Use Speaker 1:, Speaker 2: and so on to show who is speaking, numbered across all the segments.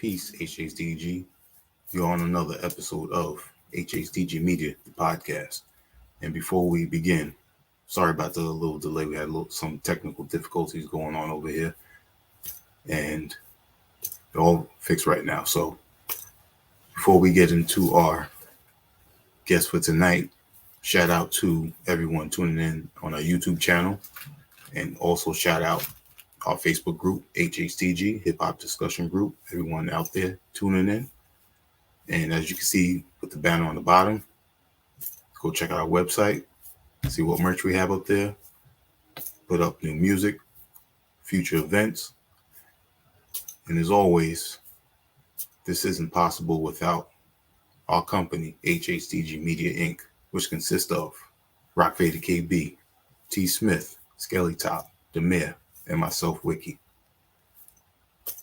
Speaker 1: Peace, HHDG. You're on another episode of HHDG Media, the podcast. And before we begin, sorry about the little delay. We had some technical difficulties going on over here, and they're all fixed right now. So before we get into our guest for tonight, shout out to everyone tuning in on our YouTube channel, and also shout out our Facebook group, HHDG, Hip Hop Discussion Group. Everyone out there tuning in. And as you can see with the banner on the bottom, go check out our website, see what merch we have up there, put up new music, future events. And as always, this isn't possible without our company, HHDG Media Inc., which consists of Rock Vader KB, T. Smith, Skelly Top, Demir, and myself, Wiki.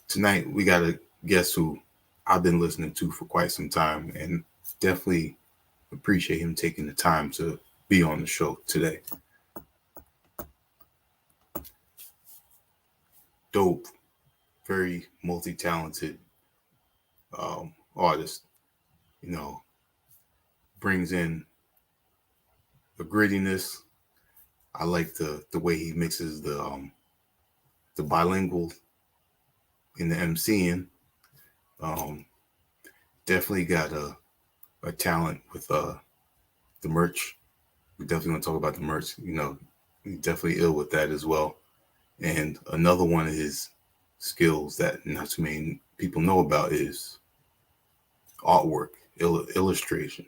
Speaker 1: Tonight, we got a guest who I've been listening to for quite some time and definitely appreciate him taking the time to be on the show today. Dope, very multi-talented artist, brings in the grittiness. I like the way he mixes the bilingual in the MCing. Definitely got a talent with the merch. We definitely want to talk about the merch. He's definitely ill with that as well. And another one of his skills that not too many people know about is artwork, illustration.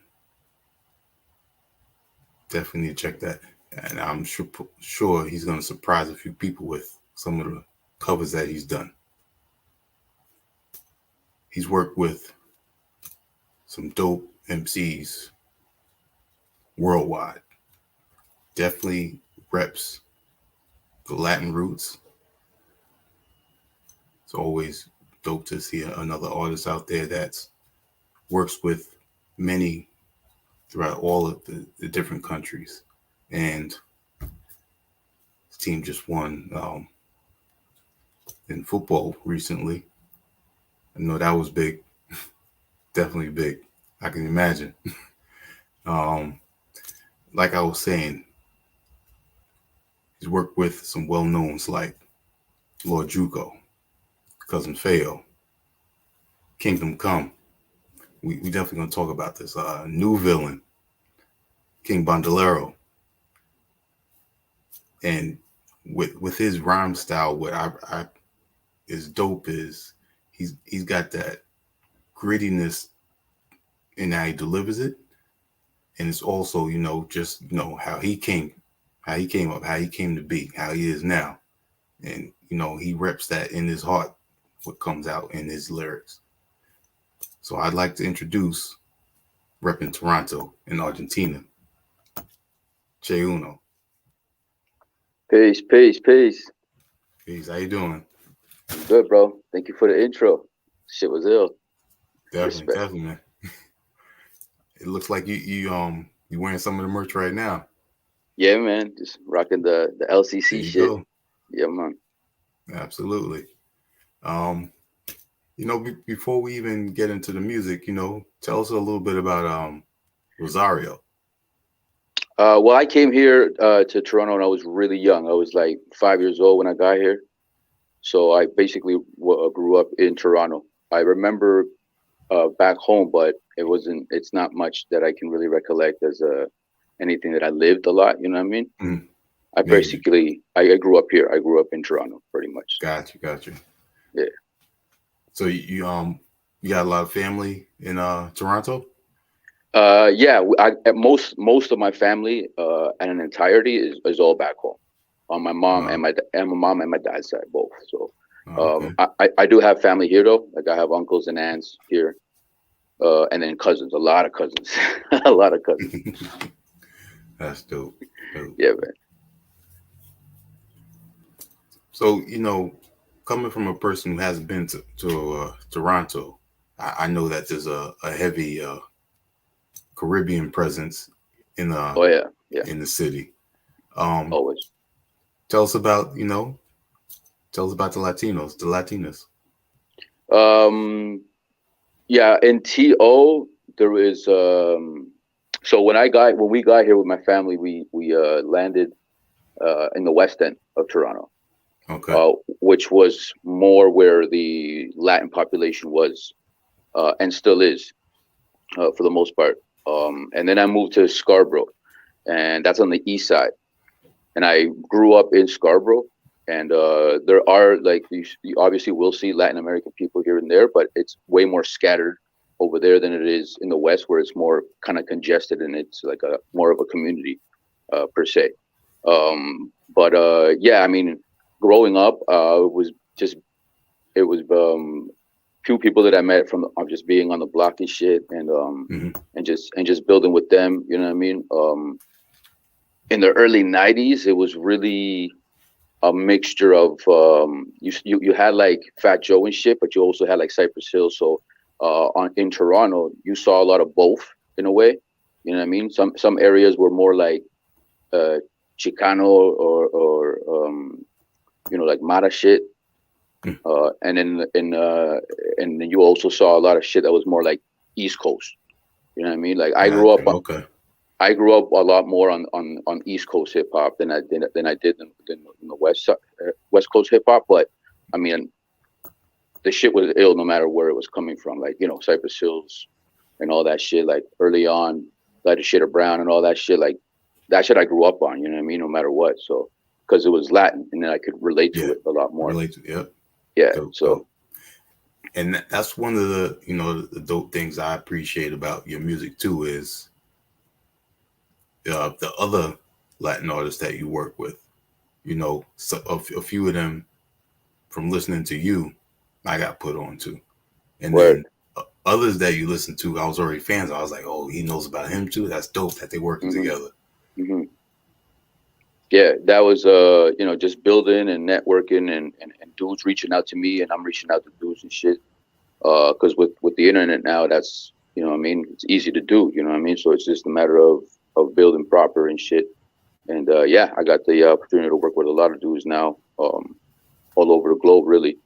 Speaker 1: Definitely need to check that. And I'm sure he's going to surprise a few people with some of the covers that he's done. He's worked with some dope MCs worldwide. Definitely reps the Latin roots. It's always dope to see another artist out there that works with many throughout all of the different countries. And his team just won in football recently. I know that was big. Definitely big. I can imagine. Like I was saying, he's worked with some well-knowns like Lord Juco, Cousin Feo, Kingdom Come. We definitely gonna talk about this. New Villain, King Bandolero. And with his rhyme style, what I is dope is he's got that grittiness in how he delivers it. And it's also, just how he came up, how he came to be, how he is now. And, he reps that in his heart, what comes out in his lyrics. So I'd like to introduce, repping Toronto in Argentina, Che Uno.
Speaker 2: Peace.
Speaker 1: Peace, how you doing?
Speaker 2: I'm good, bro. Thank you for the intro. Shit was ill.
Speaker 1: Definitely, man. It looks like you wearing some of the merch right now.
Speaker 2: Yeah, man. Just rocking the LCC shit.
Speaker 1: Go.
Speaker 2: Yeah, man.
Speaker 1: Absolutely. Before we even get into the music, tell us a little bit about Rosario.
Speaker 2: Well, I came here to Toronto when I was really young. I was like 5 years old when I got here. So I basically grew up in Toronto. I remember back home, but it's not much that I can really recollect as anything that I lived a lot. You know what I mean?
Speaker 1: Mm-hmm.
Speaker 2: I grew up here. I grew up in Toronto, pretty much.
Speaker 1: Got you.
Speaker 2: Yeah.
Speaker 1: So you got a lot of family in Toronto?
Speaker 2: Yeah. Most of my family in an entirety is all back home. On my mom and my mom and my dad's side both. So
Speaker 1: okay.
Speaker 2: I do have family here though. Like I have uncles and aunts here, and then cousins. A lot of cousins. A lot of cousins.
Speaker 1: That's dope.
Speaker 2: Yeah, man.
Speaker 1: So coming from a person who hasn't been to Toronto, I know that there's a heavy Caribbean presence in the in the city.
Speaker 2: Always.
Speaker 1: Tell us about the Latinos, the Latinas.
Speaker 2: Um, yeah, in TO there is so when we got here with my family, we landed in the west end of Toronto,
Speaker 1: Okay.
Speaker 2: which was more where the Latin population was and still is for the most part. And then I moved to Scarborough, and that's on the east side. And I grew up in Scarborough, and there are like you obviously will see Latin American people here and there, but it's way more scattered over there than it is in the West, where it's more kind of congested and it's like a more of a community per se. But yeah, I mean, growing up, just it was few people that I met from just being on the block and shit,
Speaker 1: Hmm.
Speaker 2: and just building with them. You know what I mean? In the early '90s, it was really a mixture of you had like Fat Joe and shit, but you also had like Cypress Hill. So on in Toronto, you saw a lot of both in a way. You know what I mean? Some areas were more like uh, Chicano or like Mara shit, and then you also saw a lot of shit that was more like East Coast. You know what I mean? Like
Speaker 1: Gotcha. Okay.
Speaker 2: I grew up a lot more on East Coast hip hop than I did in the West Coast hip hop. But I mean, the shit was ill no matter where it was coming from. Like Cypress Hills and all that shit. Like early on, like the shit of Brown and all that shit. Like that shit I grew up on. You know what I mean? No matter what. So because it was Latin, and then I could relate to
Speaker 1: Yeah.
Speaker 2: it a lot more.
Speaker 1: Relate to, yep.
Speaker 2: Yeah.
Speaker 1: Dope,
Speaker 2: So
Speaker 1: dope. And that's one of the the dope things I appreciate about your music too is the other Latin artists that you work with. So a few of them from listening to you, I got put on to, and
Speaker 2: word.
Speaker 1: then others that you listen to, I was already fans. I was like, oh, he knows about him too. That's dope that they working
Speaker 2: Hmm.
Speaker 1: together.
Speaker 2: Hmm. Yeah, that was just building and networking and dudes reaching out to me and I'm reaching out to dudes and shit. Because with the internet now, that's what I mean, it's easy to do. You know what I mean? So it's just a matter of building proper and shit. And yeah, I got the opportunity to work with a lot of dudes now, all over the globe, really.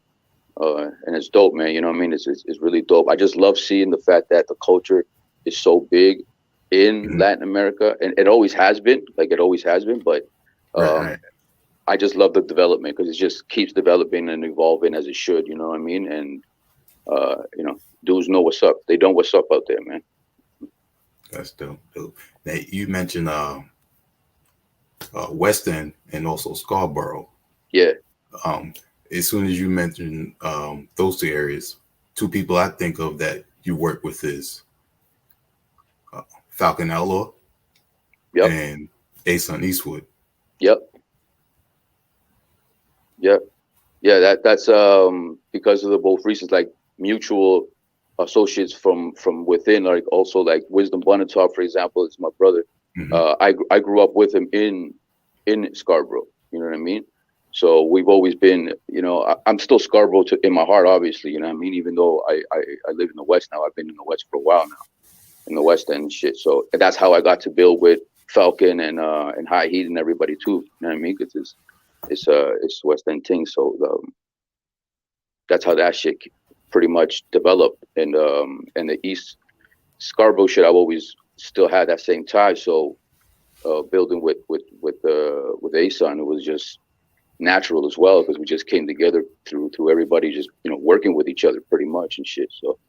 Speaker 2: And it's dope, man. You know what I mean? It's really dope. I just love seeing the fact that the culture is so big in
Speaker 1: Hmm.
Speaker 2: Latin America, and it always has been, like it always has been. But
Speaker 1: Right,
Speaker 2: um,
Speaker 1: right.
Speaker 2: I just love the development because it just keeps developing and evolving as it should. You know what I mean? And dudes know what's up. They know what's up out there, man.
Speaker 1: That's dope, dope. Now you mentioned West End and also Scarborough.
Speaker 2: Yeah,
Speaker 1: Um, as soon as you mentioned those two areas, two people I think of that you work with is uh, Falcon Outlaw
Speaker 2: yep,
Speaker 1: and Ason Eastwood.
Speaker 2: yep, yep, yeah. That's because of the both reasons, like mutual associates from within, like also like Wisdom Bonatop, for example, is my brother.
Speaker 1: Hmm.
Speaker 2: I grew up with him in Scarborough. You know what I mean? So we've always been, I'm still Scarborough in my heart, obviously. You know what I mean? Even though I live in the West now, I've been in the West for a while now, in the West End and shit. So that's how I got to build with Falcon and High Heat and everybody too. You know what I mean? Because it's West End thing. So that's how that shit pretty much developed. And the East Scarborough shit, I've always still had that same tie. So building with Ason, it was just natural as well because we just came together through everybody just working with each other pretty much and shit. So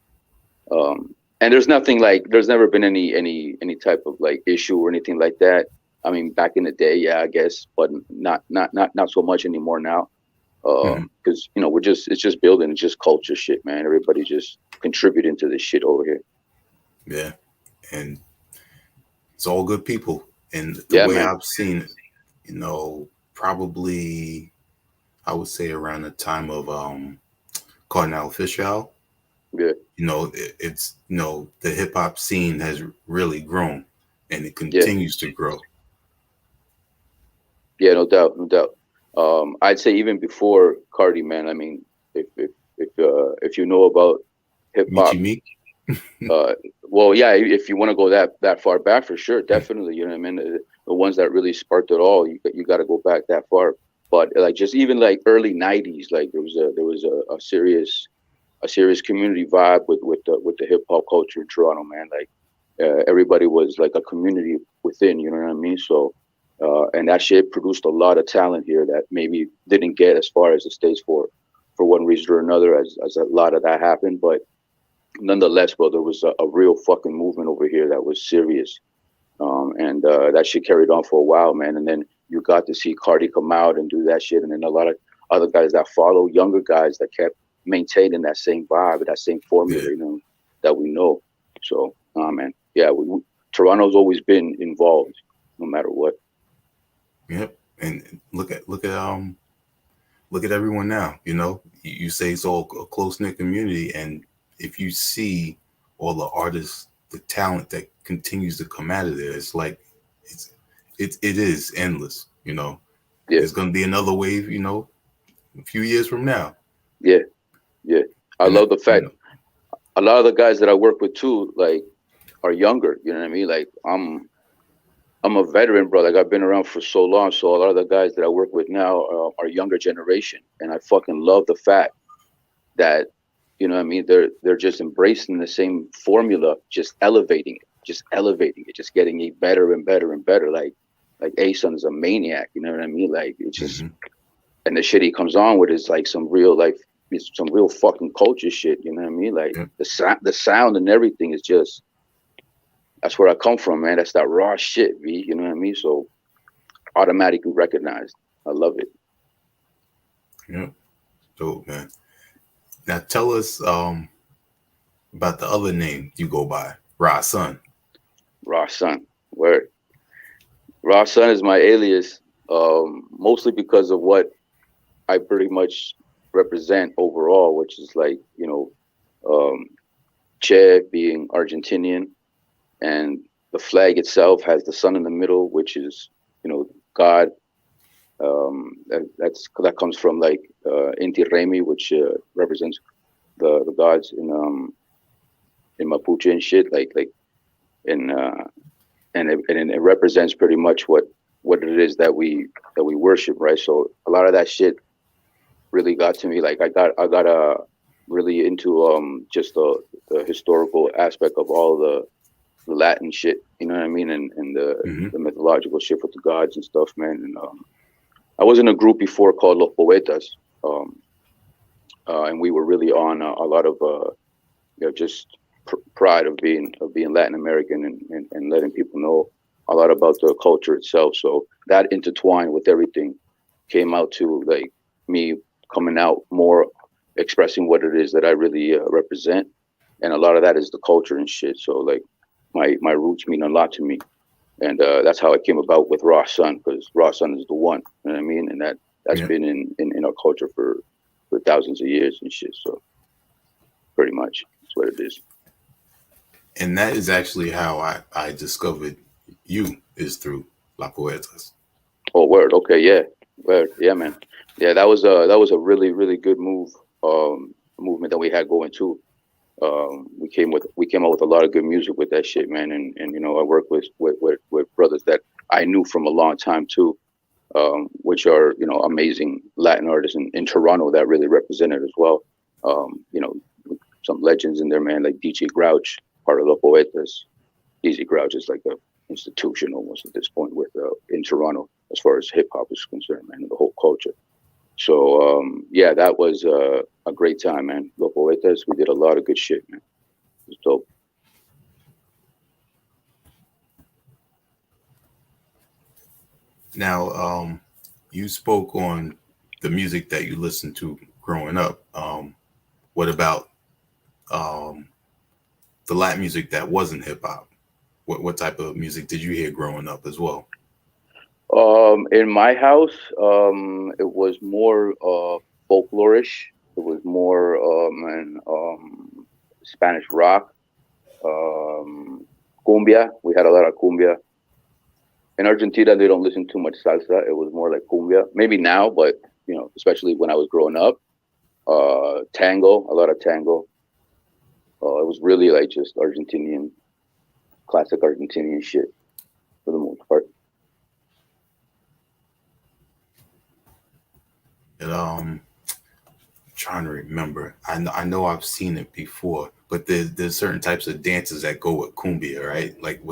Speaker 2: and there's nothing like there's never been any type of like issue or anything like that. I mean, back in the day, yeah, I guess, but not so much anymore now.
Speaker 1: Hmm.
Speaker 2: Because it's just building, it's just culture shit, man. Everybody just contributing to this shit over here.
Speaker 1: Yeah, and it's all good people. And the
Speaker 2: Yeah,
Speaker 1: way
Speaker 2: man.
Speaker 1: I've seen it, probably I would say around the time of Cardinal Official,
Speaker 2: Yeah,
Speaker 1: it's the hip hop scene has really grown and it
Speaker 2: yeah,
Speaker 1: continues to grow.
Speaker 2: yeah. No doubt, no doubt. I'd say even before Cardi, man. I mean, if you know about hip
Speaker 1: Michi
Speaker 2: hop,
Speaker 1: Meek.
Speaker 2: uh, well, yeah. If you want to go that far back, for sure, definitely. You know what I mean? The ones that really sparked it all, you got to go back that far. But like just even like early '90s, like there was a serious a serious community vibe with the hip hop culture in Toronto, man. Like everybody was like a community within, you know what I mean? So and that shit produced a lot of talent here that maybe didn't get as far as the States for one reason or another, as a lot of that happened. But nonetheless, bro, there was a real fucking movement over here that was serious. And that shit carried on for a while, man. And then you got to see Cardi come out and do that shit, and then a lot of other guys that follow, younger guys that kept maintaining that same vibe, that same formula,
Speaker 1: Yeah.
Speaker 2: you know, that we know. So, man, yeah, Toronto's always been involved, no matter what.
Speaker 1: Yep. And look at everyone now. You know, you say it's all a close knit community, and if you see all the artists, the talent that continues to come out of there, it's like it's it is endless. You know,
Speaker 2: Yeah,
Speaker 1: there's gonna be another wave. You know, a few years from now,
Speaker 2: yeah, yeah. I
Speaker 1: and that,
Speaker 2: love the
Speaker 1: you
Speaker 2: fact
Speaker 1: know,
Speaker 2: a lot of the guys that I work with too, like, are younger. You know what I mean? Like, I'm a veteran, bro. Like, I've been around for so long. So a lot of the guys that I work with now are younger generation, and I fucking love the fact that, you know what I mean, they're just embracing the same formula, just elevating it, just getting it better and better and better. Like Ason is a maniac, you know what I mean? Like, it's just,
Speaker 1: hmm
Speaker 2: and the shit he comes on with is like some real, like, it's some real fucking culture shit, you know what I mean? Like
Speaker 1: yeah,
Speaker 2: the sound and everything is just, that's where I come from, man. That's that raw shit, V, you know what I mean? So automatically recognized. I love it.
Speaker 1: yeah, dope, man. Now tell us about the other name you go by, Ra Sun.
Speaker 2: Raw son. Word. Raw son is my alias, mostly because of what I pretty much represent overall, which is like, um, Che being Argentinian, and the flag itself has the sun in the middle, which is, God. That comes from like Inti Raymi, which represents the gods in Mapuche and shit. Like in and it represents pretty much what it is that we worship, right? So a lot of that shit really got to me. Like I got really into just the historical aspect of all the Latin shit, you know what I mean, and
Speaker 1: Hmm
Speaker 2: the mythological shit with the gods and stuff, man. And I was in a group before called Los Poetas, um, and we were really on a lot of just pride of being Latin American, and letting people know a lot about the culture itself. So that intertwined with everything came out to like me coming out more, expressing what it is that I really represent, and a lot of that is the culture and shit. So like my roots mean a lot to me, and that's how it came about with Raw Sun, because Raw Sun is the one, you know what I mean, and that's
Speaker 1: Yeah.
Speaker 2: been in our culture for thousands of years and shit. So pretty much that's what it is.
Speaker 1: And that is actually how I discovered you is through La Poetas.
Speaker 2: Oh, word. Okay, yeah, word. Yeah, man. Yeah, that was a really really good movement that we had going too. We came up with a lot of good music with that shit, man. And I work with brothers that I knew from a long time too, which are amazing Latin artists in Toronto that really represented as well. Some legends in there, man, like DJ Grouch, part of the Poetas. DJ Grouch is like a institution almost at this point with in Toronto as far as hip hop is concerned, man, and the whole culture. So yeah, that was a great time, man. Los Poetas, we did a lot of good shit, man. It was dope.
Speaker 1: Now, you spoke on the music that you listened to growing up. What about um, the Latin music that wasn't hip hop? What type of music did you hear growing up as well?
Speaker 2: In my house, it was more folklorish. It was more Spanish rock, um, cumbia. We had a lot of cumbia. In Argentina, they don't listen too much salsa. It was more like cumbia. Maybe now, but especially when I was growing up, tango, a lot of tango. It was really like just Argentinian, classic Argentinian shit for the most part.
Speaker 1: And trying to remember. I know I've seen it before, but there's certain types of dances that go with cumbia, right? Like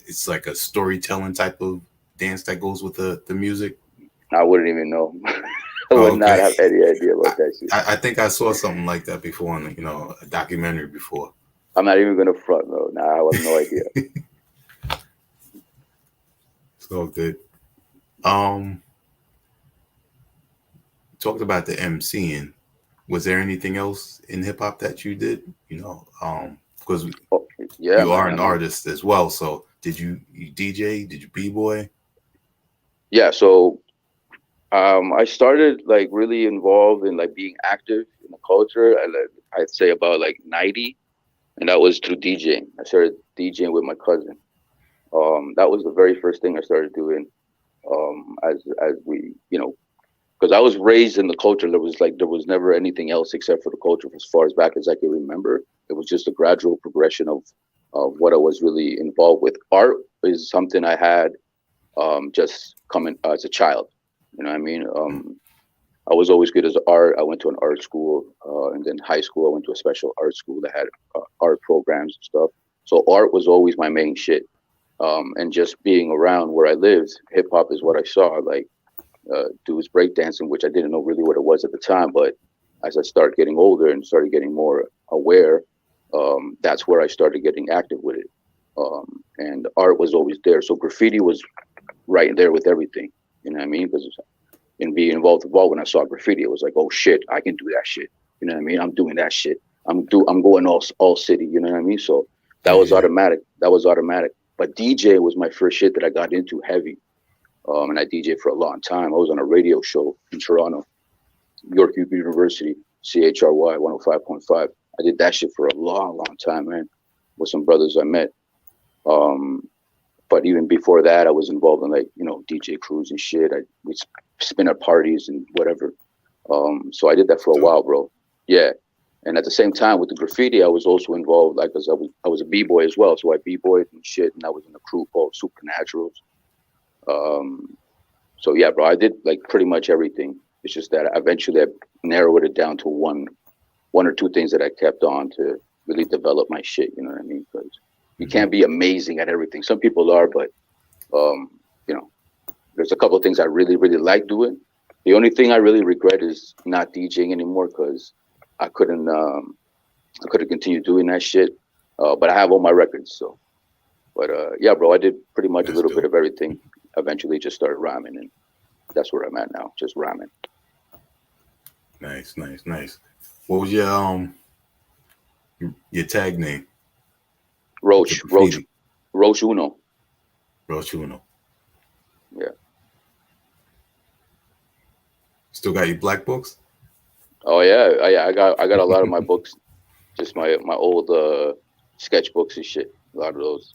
Speaker 1: it's like a storytelling type of dance that goes with the music.
Speaker 2: I wouldn't even know. I
Speaker 1: Oh,
Speaker 2: would not
Speaker 1: okay.
Speaker 2: have any idea
Speaker 1: I,
Speaker 2: about that shit.
Speaker 1: I think I saw something like that before in a documentary before.
Speaker 2: I'm not even gonna front though. Nah, I have no idea.
Speaker 1: It's all good. Um, talked about the MCing. Was there anything else in hip hop that you did? Because
Speaker 2: Oh, yeah,
Speaker 1: you are
Speaker 2: man. I
Speaker 1: an
Speaker 2: mean,
Speaker 1: artist as well. So did you DJ? Did you b-boy?
Speaker 2: yeah. So I started like really involved in like being active in the culture. I'd say about like 90, and that was through DJing. I started DJing with my cousin. That was the very first thing I started doing. As we, because I was raised in the culture. There was never anything else except for the culture as far as back as I can remember. It was just a gradual progression of what I was really involved with. Art is something I had just coming as a child. You know what I mean? I was always good as art. I went to an art school, and then high school I went to a special art school that had art programs and stuff. So art was always my main shit. And just being around where I lived, hip hop is what I saw. Like dudes breakdancing, which I didn't know really what it was at the time. But as I started getting older and started getting more aware, that's where I started getting active with it. And art was always there. So graffiti was right there with everything. You know what I mean? Because in being involved when I saw graffiti, it was like, oh shit, I can do that shit. You know what I mean? I'm doing that shit. I'm going all city. You know what I mean? So that
Speaker 1: Yeah,
Speaker 2: was
Speaker 1: yeah.
Speaker 2: automatic. That was automatic. But DJ was my first shit that I got into heavy. And I DJed for a long time. I was on a radio show in Toronto, York University, CHRY 105.5. I did that shit for a long, long time, man, with some brothers I met. Um, but even before that, I was involved in like, DJ crews and shit. We'd spin at parties and whatever. So I did that for a
Speaker 1: So
Speaker 2: while, bro. Yeah. And at the same time with the graffiti, I was also involved, like, cause I was a b-boy as well. So I b-boyed and shit. And I was in a crew called Supernaturals. Um, So yeah, bro, I did like pretty much everything. It's just that eventually I narrowed it down to one or two things that I kept on to really develop my shit. You know what I mean? Because you
Speaker 1: mhm.
Speaker 2: can't be amazing at everything. Some people are, but um, you know, there's a couple of things I really, really like doing. The only thing I really regret is not DJing anymore because I couldn't, I could have continued doing that shit. But I have all my records, so. But yeah, bro, I did pretty much a
Speaker 1: That's
Speaker 2: little bit
Speaker 1: dope.
Speaker 2: of everything. Eventually, just started rhyming, and that's where I'm at now, just rhyming.
Speaker 1: Nice, nice, nice. What was your tag name with the
Speaker 2: Roach, Roach,
Speaker 1: graffiti?
Speaker 2: Roach Uno.
Speaker 1: Rochuno.
Speaker 2: Yeah.
Speaker 1: Still got your black books?
Speaker 2: Oh yeah, I got a lot of my books, just my old sketchbooks and shit. A lot of those.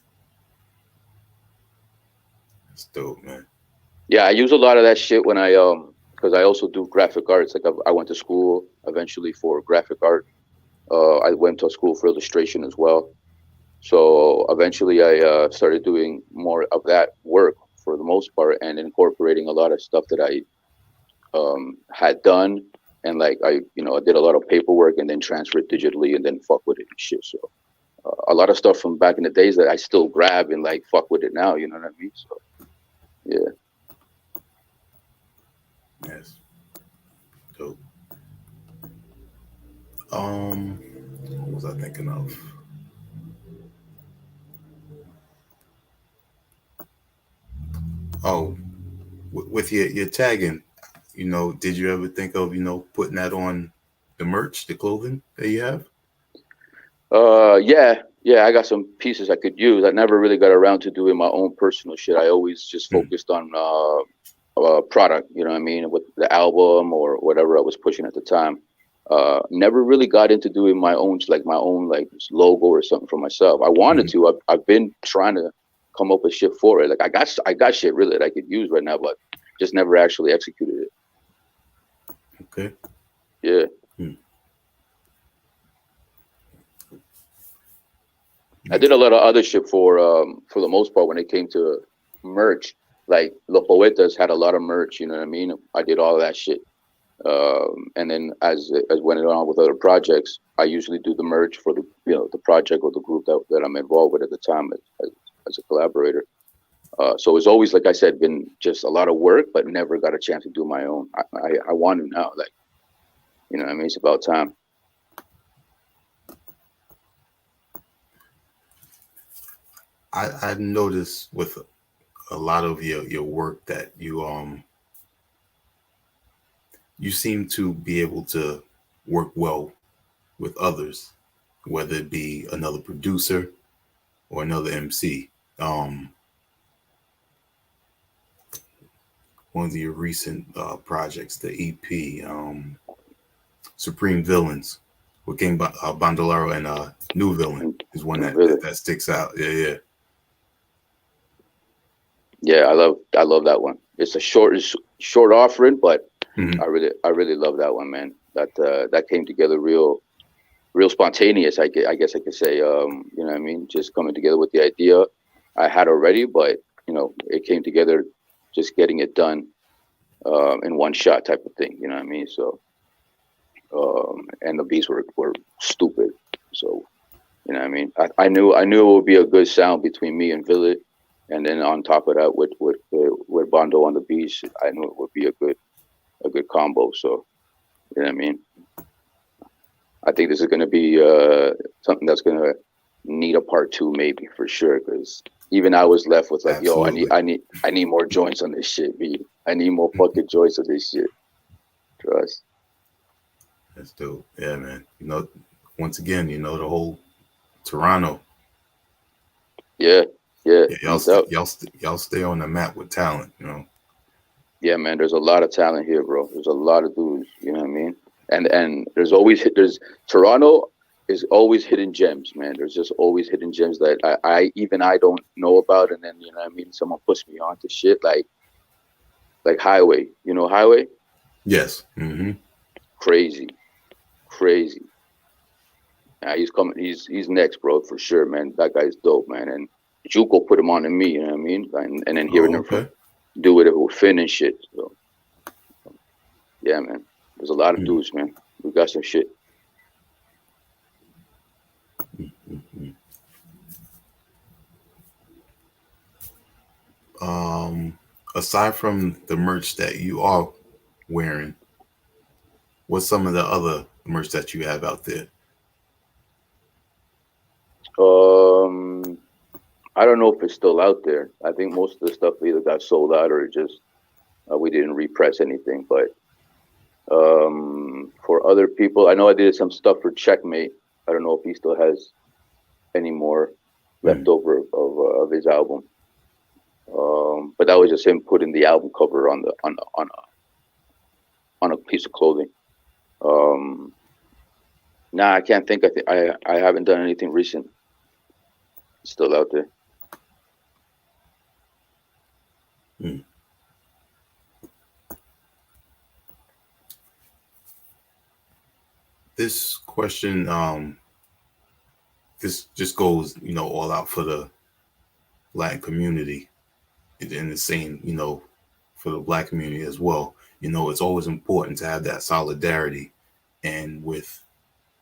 Speaker 1: That's dope, man.
Speaker 2: Yeah, I use a lot of that shit when because I also do graphic arts. Like I went to school eventually for graphic art. I went to school for illustration as well. So eventually, I started doing more of that work for the most part, and incorporating a lot of stuff that I had done, and like I did a lot of paperwork and then transferred digitally and then fuck with it and shit. So a lot of stuff from back in the days that I still grab and like fuck with it now. You know what I mean? So yeah.
Speaker 1: Yes, dope. What was I thinking of? Oh, with your tagging, did you ever think of putting that on the merch, the clothing that you have?
Speaker 2: Yeah. I got some pieces I could use. I never really got around to doing my own personal shit. I always just
Speaker 1: Mm,
Speaker 2: focused on product. You know what I mean? With the album or whatever I was pushing at the time. Never really got into doing my own like logo or something for myself. I wanted
Speaker 1: mhm.
Speaker 2: to. I've been trying to come up with shit for it. Like I got shit really that I could use right now, but just never actually executed it.
Speaker 1: Okay.
Speaker 2: Yeah.
Speaker 1: Hmm.
Speaker 2: I did a lot of other shit for the most part when it came to merch. Like Los Poetas had a lot of merch, you know what I mean? I did all that shit. And then as went on with other projects, I usually do the merge for the the project or the group that I'm involved with at the time as a collaborator. So it's always, like I said, been just a lot of work, but never got a chance to do my own. I want to now, like, what I mean? It's about time.
Speaker 1: I've noticed with a lot of your work that you seem to be able to work well with others, whether it be another producer or another MC. Um, One of your recent projects, the EP, Supreme Villains, with King Bandolero and New Villain is one
Speaker 2: Really,
Speaker 1: that sticks out. Yeah, yeah.
Speaker 2: yeah. I love that one. It's short offering, but
Speaker 1: Hmm.
Speaker 2: I really love that one, man. That came together real spontaneous. I guess I could say. You know what I mean? Just coming together with the idea I had already, but it came together, just getting it done in one shot type of thing. You know what I mean? So, and the beats were stupid. So, you know what I mean? I knew it would be a good sound between me and Villet, and then on top of that, with Bondo on the beats, I knew it would be a good combo. So, you know what I mean? I think this is going to be something that's going to need a part two, maybe, for sure. Because even I was left with like, yo,
Speaker 1: Absolutely.
Speaker 2: I need more joints on this shit, B. I need more fucking joints on this shit. Trust.
Speaker 1: That's dope. Yeah, man. Once again, the whole Toronto.
Speaker 2: Yeah, yeah,
Speaker 1: Yeah,
Speaker 2: no doubt.
Speaker 1: y'all stay on the map with talent.
Speaker 2: Yeah, man. There's a lot of talent here, bro. There's a lot of dudes. You know what I mean? And there's Toronto is always hidden gems, man. There's just always hidden gems that I don't know about, and then what I mean. Someone puts me on to shit like Highway. You know Highway?
Speaker 1: Yes. Hmm.
Speaker 2: Crazy, crazy. He's coming. He's next, bro, for sure, man. That guy's dope, man. And Juco put him on to me. You know what I mean? And then hearing
Speaker 1: Oh,
Speaker 2: him
Speaker 1: okay.
Speaker 2: do it with Finn and shit. So yeah, man. There's a lot of
Speaker 1: Mm-hmm.
Speaker 2: dudes, man. We got some shit.
Speaker 1: Um, Aside from the merch that you are wearing, what's some of the other merch that you have out there?
Speaker 2: Um, I don't know if it's still out there. I think most of the stuff either got sold out or just we didn't repress anything. But for other people, I know I did some stuff for Checkmate. I don't know if he still has any more left
Speaker 1: Mm.
Speaker 2: over of his album. But that was just him putting the album cover on a piece of clothing. Um, nah, I can't think. I haven't done anything recent. It's still out there.
Speaker 1: Mm. This question, this just goes, all out for the Latin community and the same, for the Black community as well. It's always important to have that solidarity. And with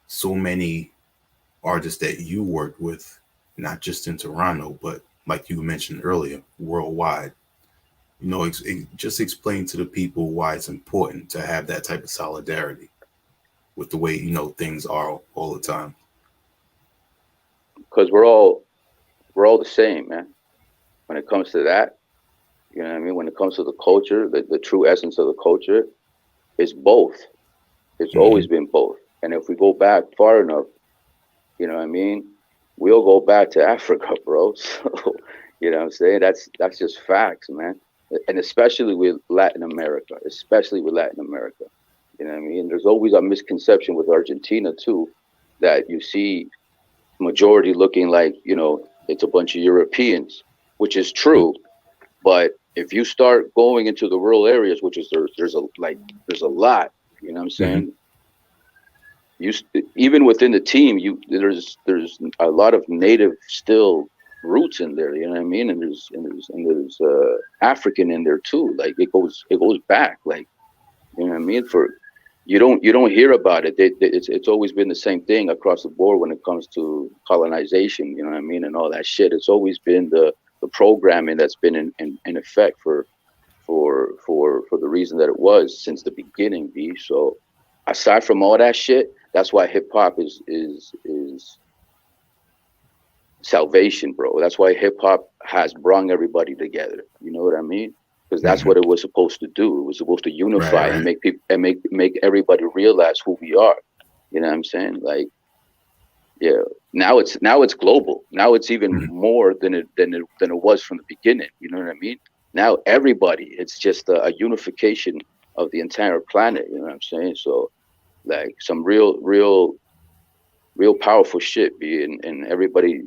Speaker 1: so many artists that you work with, not just in Toronto, but like you mentioned earlier, worldwide, just explain to the people why it's important to have that type of solidarity with the way, things are all the time.
Speaker 2: Because we're all the same, man. When it comes to that, you know what I mean? When it comes to the culture, the true essence of the culture is both. It's
Speaker 1: Hmm.
Speaker 2: always been both. And if we go back far enough, you know what I mean? We'll go back to Africa, bro. So, you know what I'm saying? That's just facts, man. And especially with Latin America, especially with Latin America. You know what I mean? There's always a misconception with Argentina too, that you see majority looking like, it's a bunch of Europeans, which is true. But if you start going into the rural areas, which is there's a lot, you know what I'm
Speaker 1: Hmm.
Speaker 2: saying? Even within the team, there's a lot of native still roots in there. You know what I mean? And there's African in there too. Like it goes back. Like you know what I mean? For you don't hear about it. It's always been the same thing across the board when it comes to colonization. You know what I mean, and all that shit. It's always been the programming that's been in effect for the reason that it was since the beginning. B. So aside from all that shit, that's why hip hop is salvation, bro. That's why hip hop has brought everybody together. You know what I mean? Because that's
Speaker 1: Hmm.
Speaker 2: what it was supposed to do. It was supposed to
Speaker 1: Right,
Speaker 2: unify and
Speaker 1: right.
Speaker 2: make people and make everybody realize who we are. You know what I'm saying? Like, yeah. Now it's global. Now it's even
Speaker 1: Mhm.
Speaker 2: more than it was from the beginning. You know what I mean? Now everybody. It's just a unification of the entire planet. You know what I'm saying? So like some real powerful shit. Be and everybody.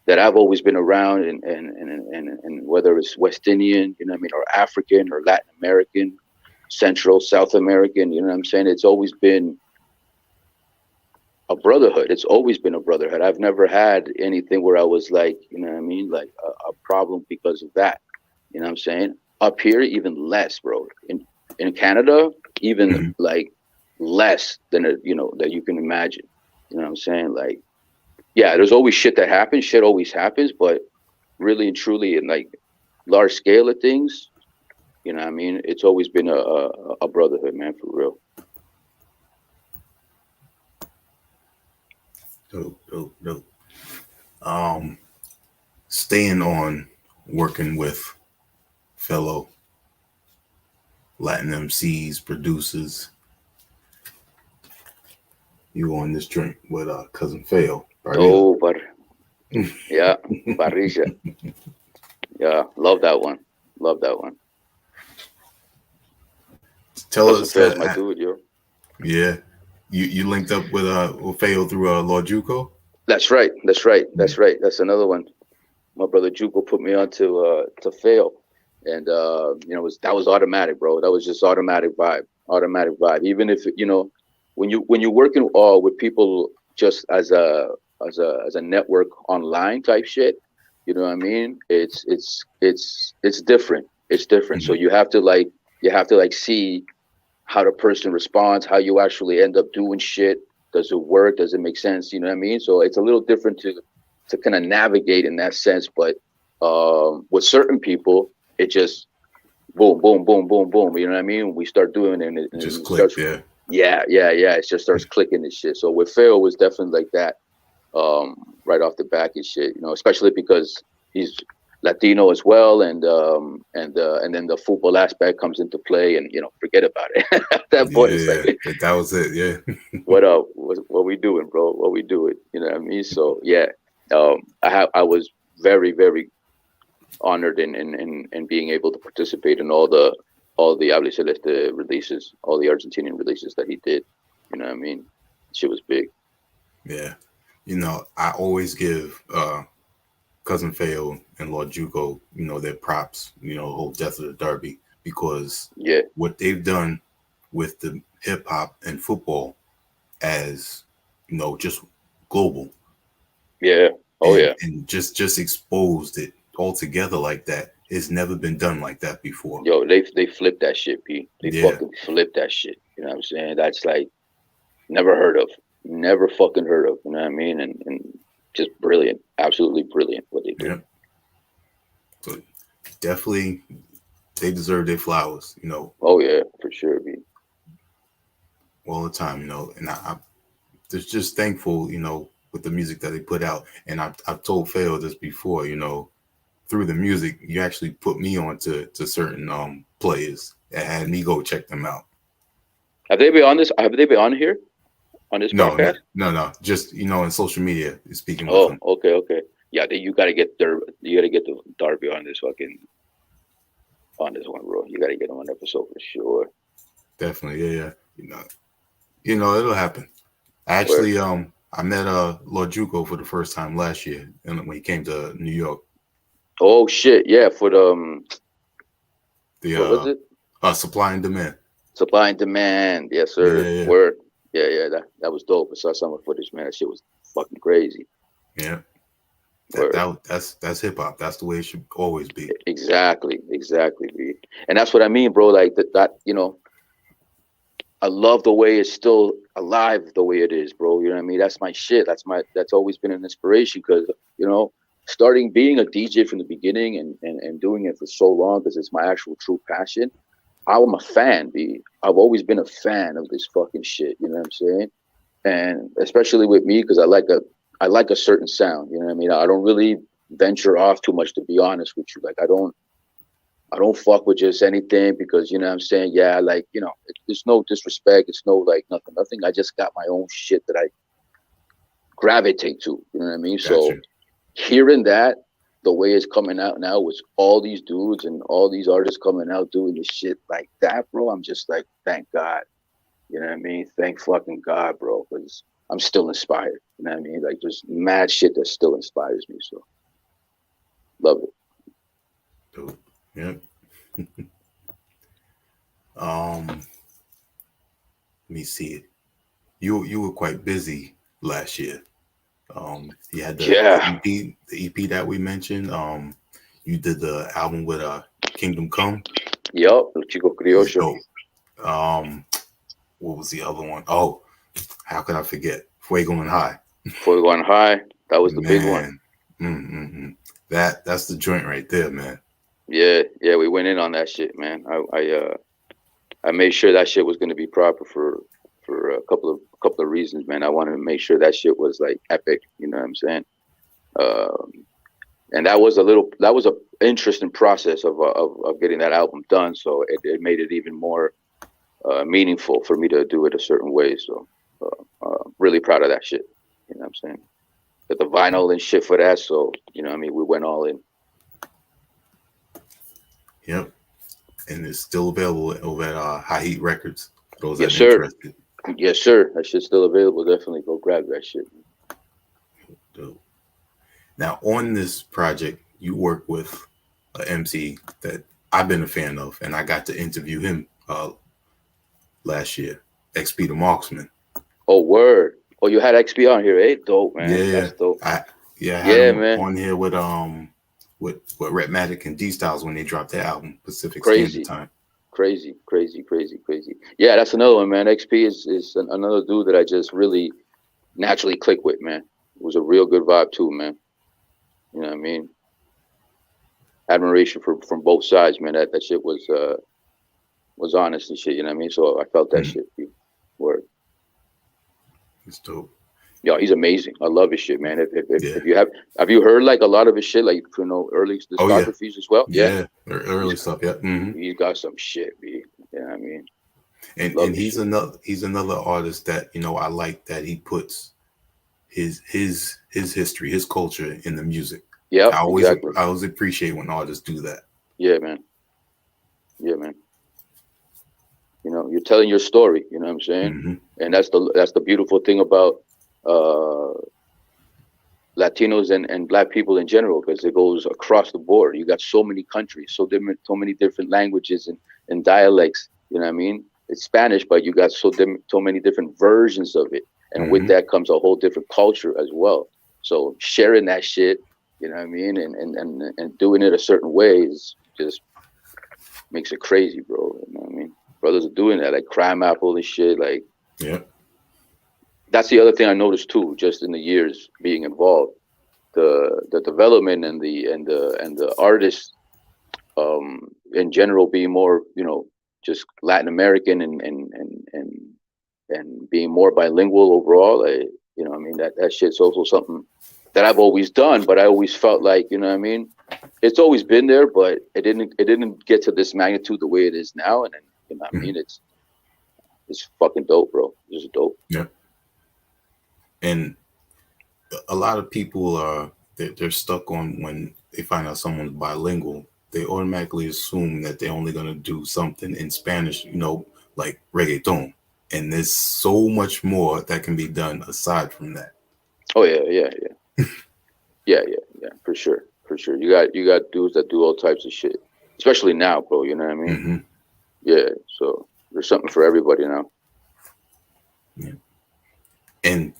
Speaker 2: That I've always been around, and whether it's West Indian, you know what I mean, or African or Latin American, Central, South American, you know what I'm saying? It's always been a brotherhood. It's always been a brotherhood. I've never had anything where I was like, you know what I mean, like a problem because of that. You know what I'm saying? Up here, even less, bro. In Canada, even
Speaker 1: Mhm.
Speaker 2: like less than that you can imagine. You know what I'm saying? Like, yeah, there's always shit that happens. Shit always happens, but really and truly, in like large scale of things, you know what I mean? It's always been a brotherhood, man, for real.
Speaker 1: Dope, dope, dope. Um, Staying on working with fellow Latin MCs, producers, you on this drink with cousin Fail, Barilla.
Speaker 2: Oh, but yeah, Parisha. Yeah, love that one. Love that one.
Speaker 1: Tell
Speaker 2: Cousin
Speaker 1: us,
Speaker 2: Phil's my dude, yo.
Speaker 1: yeah, you linked up with Fail through Lord Juco.
Speaker 2: That's right. That's right.
Speaker 1: Yeah,
Speaker 2: That's right. That's another one. My brother Juco put me on to fail, and that was automatic, bro. That was just automatic vibe, automatic vibe. Even if when you're working with people just as a network online type shit, you know what I mean? It's different. It's different. So
Speaker 1: hmm,
Speaker 2: you have to see how the person responds, how you actually end up doing shit. Does it work? Does it make sense? You know what I mean? So it's a little different to kind of navigate in that sense. But with certain people, it just boom, boom, boom, boom, boom. You know what I mean? We start doing it, and
Speaker 1: just
Speaker 2: it
Speaker 1: click
Speaker 2: starts.
Speaker 1: there.
Speaker 2: Yeah, yeah, yeah. It just starts clicking and shit. So with Phil was definitely like that, um, right off the back and shit. Especially because he's Latino as well, and then the football aspect comes into play, and forget about it. At that point, it's like,
Speaker 1: Yeah, that was it. Yeah.
Speaker 2: what up? What we doing, bro? What we doing? You know what I mean? So yeah, I was very very honored in being able to participate in all the Able Celeste releases, all the Argentinian releases that he did. You know what I mean? Shit was big.
Speaker 1: Yeah. I always give cousin Fail and Lord Juco, their props, the whole death of the derby, because
Speaker 2: Yeah,
Speaker 1: what they've done with the hip hop and football as, just global,
Speaker 2: yeah, oh
Speaker 1: and
Speaker 2: yeah.
Speaker 1: and just exposed it all together like that. It's never been done like that before.
Speaker 2: Yo, they flipped that shit, P. They
Speaker 1: Yeah.
Speaker 2: fucking flipped that shit. You know what I'm saying? That's like never heard of. Never fucking heard of. You know what I mean? And just brilliant. Absolutely brilliant what they do.
Speaker 1: Yeah. So definitely they deserve their flowers,
Speaker 2: Oh yeah, for sure, B.
Speaker 1: all the time, and I'm just thankful, with the music that they put out. And I've told Fail this before, through the music, you actually put me on to certain players that had me go check them out.
Speaker 2: Have they been on this? Have they been on here on this
Speaker 1: No, no,
Speaker 2: podcast?
Speaker 1: no, no. Just in social media, speaking with
Speaker 2: Oh,
Speaker 1: them.
Speaker 2: okay, okay. Yeah, you gotta get the Darby on this fucking on this one, bro. You gotta get him on episode for sure.
Speaker 1: Definitely, yeah, yeah. It'll happen.
Speaker 2: Where?
Speaker 1: Actually, I met Lord Juco for the first time last year, and when he came to New York,
Speaker 2: Oh shit, yeah, for the
Speaker 1: the
Speaker 2: what was it?
Speaker 1: supply and demand.
Speaker 2: Supply and demand. Yes,
Speaker 1: Yeah,
Speaker 2: sir.
Speaker 1: yeah, yeah,
Speaker 2: Word. Yeah, yeah. That was dope. I saw some of the footage, man. That shit was fucking crazy.
Speaker 1: yeah.
Speaker 2: Word.
Speaker 1: That's hip hop. That's the way it should always be.
Speaker 2: Exactly. Exactly. B. And that's what I mean, bro. Like that. I love the way it's still alive the way it is, bro. You know what I mean? That's my shit. That's always been an inspiration because, you know, starting being a DJ from the beginning and doing it for so long because it's my actual true passion. I'm a fan, B. I've always been a fan of this fucking shit. You know what I'm saying? And especially with me because I like a certain sound. You know what I mean? I don't really venture off too much, to be honest with you. Like I don't fuck with just anything because, you know what I'm saying? Yeah, like, you know, there's no disrespect. It's no like nothing. I just got my own shit that I gravitate to. You know what I mean? So
Speaker 1: Gotcha.
Speaker 2: hearing that, the way it's coming out now with all these dudes and all these artists coming out doing this shit like that, bro, I'm just like, thank God. You know what I mean? Thank fucking God, bro, because I'm still inspired. You know what I mean? Like, there's mad shit that still inspires me. So, love it.
Speaker 1: Dope. Yep. Let me see it. You were quite busy last year. You had the
Speaker 2: Yeah.
Speaker 1: EP that we mentioned. You did the album with Kingdom Come.
Speaker 2: Yup. El Chico
Speaker 1: It's
Speaker 2: Criollo.
Speaker 1: dope. Um, what was the other one? Oh, how could I forget? Fuego and High.
Speaker 2: Before we going high, that was the big one.
Speaker 1: Man, mm. That's the joint right there, man.
Speaker 2: Yeah. Yeah. We went in on that shit, man. I made sure that shit was going to be proper for a couple of reasons, man. I wanted to make sure that shit was like epic. You know what I'm saying? Um, and that was a interesting process of getting that album done. So it made it even more meaningful for me to do it a certain way. So really proud of that shit. You know what I'm saying? Got the vinyl and shit for that. So you know what I mean, we went all in.
Speaker 1: Yep, and it's still available over at High Heat Records for those
Speaker 2: Yes,
Speaker 1: that are
Speaker 2: sir.
Speaker 1: interested.
Speaker 2: Yes, sir. That shit's still available. Definitely go grab that shit.
Speaker 1: Dope. Now, on this project, you work with a MC that I've been a fan of, and I got to interview him last year, XP the Marksman.
Speaker 2: Oh, word. Oh, you had XP on here, eh? Dope, man.
Speaker 1: Yeah,
Speaker 2: That's dope.
Speaker 1: I I had
Speaker 2: Yeah,
Speaker 1: him
Speaker 2: man.
Speaker 1: on here with Rhythmatic and D Styles when they dropped their album Pacific Standard
Speaker 2: Crazy,
Speaker 1: Time.
Speaker 2: crazy, crazy, crazy, crazy. Yeah, that's another one, man. XP is another dude that I just really naturally click with, man. It was a real good vibe too, man. You know what I mean? Admiration for from both sides, man. That shit was honest and shit. You know what I mean? So I felt that
Speaker 1: Mhm.
Speaker 2: shit. Word.
Speaker 1: It's dope.
Speaker 2: Yo, he's amazing. I love his shit, man.
Speaker 1: Yeah.
Speaker 2: If you have you heard like a lot of his shit, like you know, early
Speaker 1: Oh yeah.
Speaker 2: discographies as well? Yeah,
Speaker 1: Yeah.
Speaker 2: he's
Speaker 1: Early stuff. Yeah.
Speaker 2: he's got some shit, b. You know what I mean? Love
Speaker 1: And
Speaker 2: his shit.
Speaker 1: he's another artist that I like that he puts his history, his culture in the music.
Speaker 2: Yep, exactly.
Speaker 1: I always appreciate when artists do that.
Speaker 2: Yeah, man. Yeah, man. You know, you're telling your story. You know what I'm saying?
Speaker 1: Hmm.
Speaker 2: And that's the beautiful thing about uh, Latinos and Black people in general, because it goes across the board. You got so many countries, so many different languages and dialects. You know what I mean? It's Spanish, but you got so many different versions of it, and with
Speaker 1: Hmm.
Speaker 2: that comes a whole different culture as well. So sharing that shit, you know what I mean, and doing it a certain way is just makes it crazy, bro. You know what I mean? Brothers are doing that, like Crime Apple and shit. Like
Speaker 1: Yeah.
Speaker 2: that's the other thing I noticed too, just in the years being involved, the development and the artists in general being more, you know, just Latin American and being more bilingual overall. You know, what I mean that shit's also something that I've always done, but I always felt like, you know what I mean, it's always been there, but it didn't get to this magnitude the way it is now, and then, you know what I
Speaker 1: Hmm.
Speaker 2: mean, it's fucking dope, bro. It's just dope.
Speaker 1: Yeah. And a lot of people are they're stuck on when they find out someone's bilingual, they automatically assume that they're only gonna do something in Spanish, like reggaeton. And there's so much more that can be done aside from that.
Speaker 2: Oh yeah, yeah, yeah. Yeah, yeah, yeah, for sure, for sure. You got dudes that do all types of shit, especially now, bro. You know what I mean?
Speaker 1: Hmm.
Speaker 2: Yeah. So there's something for everybody now.
Speaker 1: Yeah. And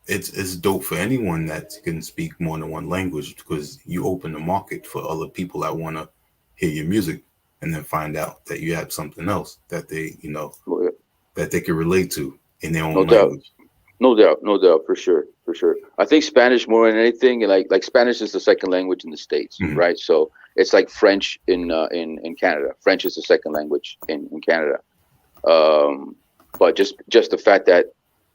Speaker 1: it's dope for anyone that can speak more than one language because you open the market for other people that want to hear your music and then find out that you have something else that they.
Speaker 2: Well, yeah.
Speaker 1: that they can relate to in their
Speaker 2: No
Speaker 1: own
Speaker 2: doubt.
Speaker 1: language.
Speaker 2: No doubt, no doubt, for sure, for sure. I think Spanish more than anything, like Spanish is the second language in the States,
Speaker 1: Hmm.
Speaker 2: right? So it's like French in Canada. French is the second language in Canada. Um, but just the fact that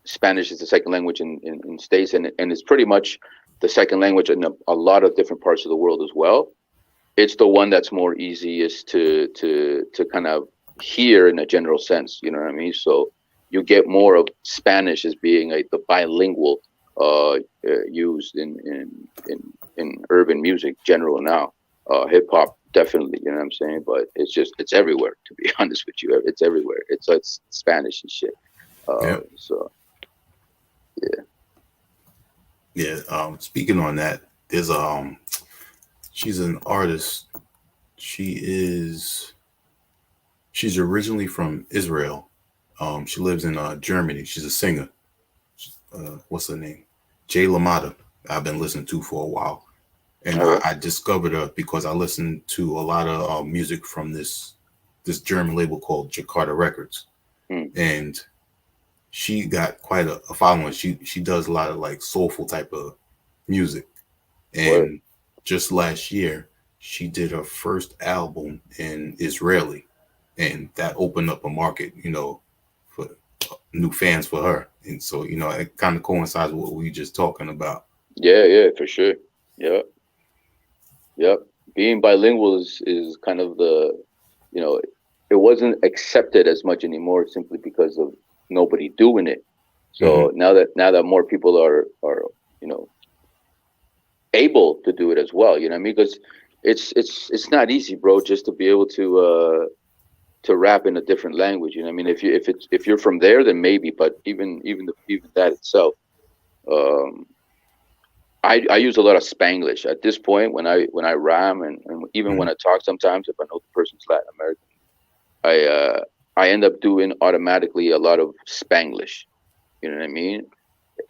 Speaker 2: Spanish is the second language in States, and it's pretty much the second language in a lot of different parts of the world as well. It's the one that's more easiest to kind of hear in a general sense. You know what I mean? So you get more of Spanish as being the bilingual used in urban music general now. Hip hop definitely, you know what I'm saying? But it's everywhere. To be honest with you, it's everywhere. It's Spanish and shit.
Speaker 1: Yeah.
Speaker 2: So yeah.
Speaker 1: Yeah. Speaking on that, there's she's an artist. She is she's originally from Israel. She lives in Germany. She's a singer. What's her name? Jay Lamada. I've been listening to for a while, and
Speaker 2: Okay.
Speaker 1: I discovered her because I listened to a lot of music from this German label called Jakarta Records,
Speaker 2: Hmm.
Speaker 1: and she got quite a following. She does a lot of like soulful type of music,
Speaker 2: Word.
Speaker 1: and just last year she did her first album in Israeli, and that opened up a market, for new fans for her. And so, it kind of coincides with what we just talking about.
Speaker 2: Yeah, yeah, for sure. Yeah. Yep. Being bilingual is kind of you know, it wasn't accepted as much anymore simply because of nobody doing it.
Speaker 1: Hmm.
Speaker 2: So now that more people are you know able to do it as well, you know what I mean? Because it's not easy, bro, just to be able to rap in a different language. You know what I mean? If you're from there, then maybe, but even that itself, um, I use a lot of Spanglish at this point when I rhyme and even
Speaker 1: Hmm.
Speaker 2: when I talk sometimes if I know the person's Latin American, I end up doing automatically a lot of Spanglish. You know what I mean?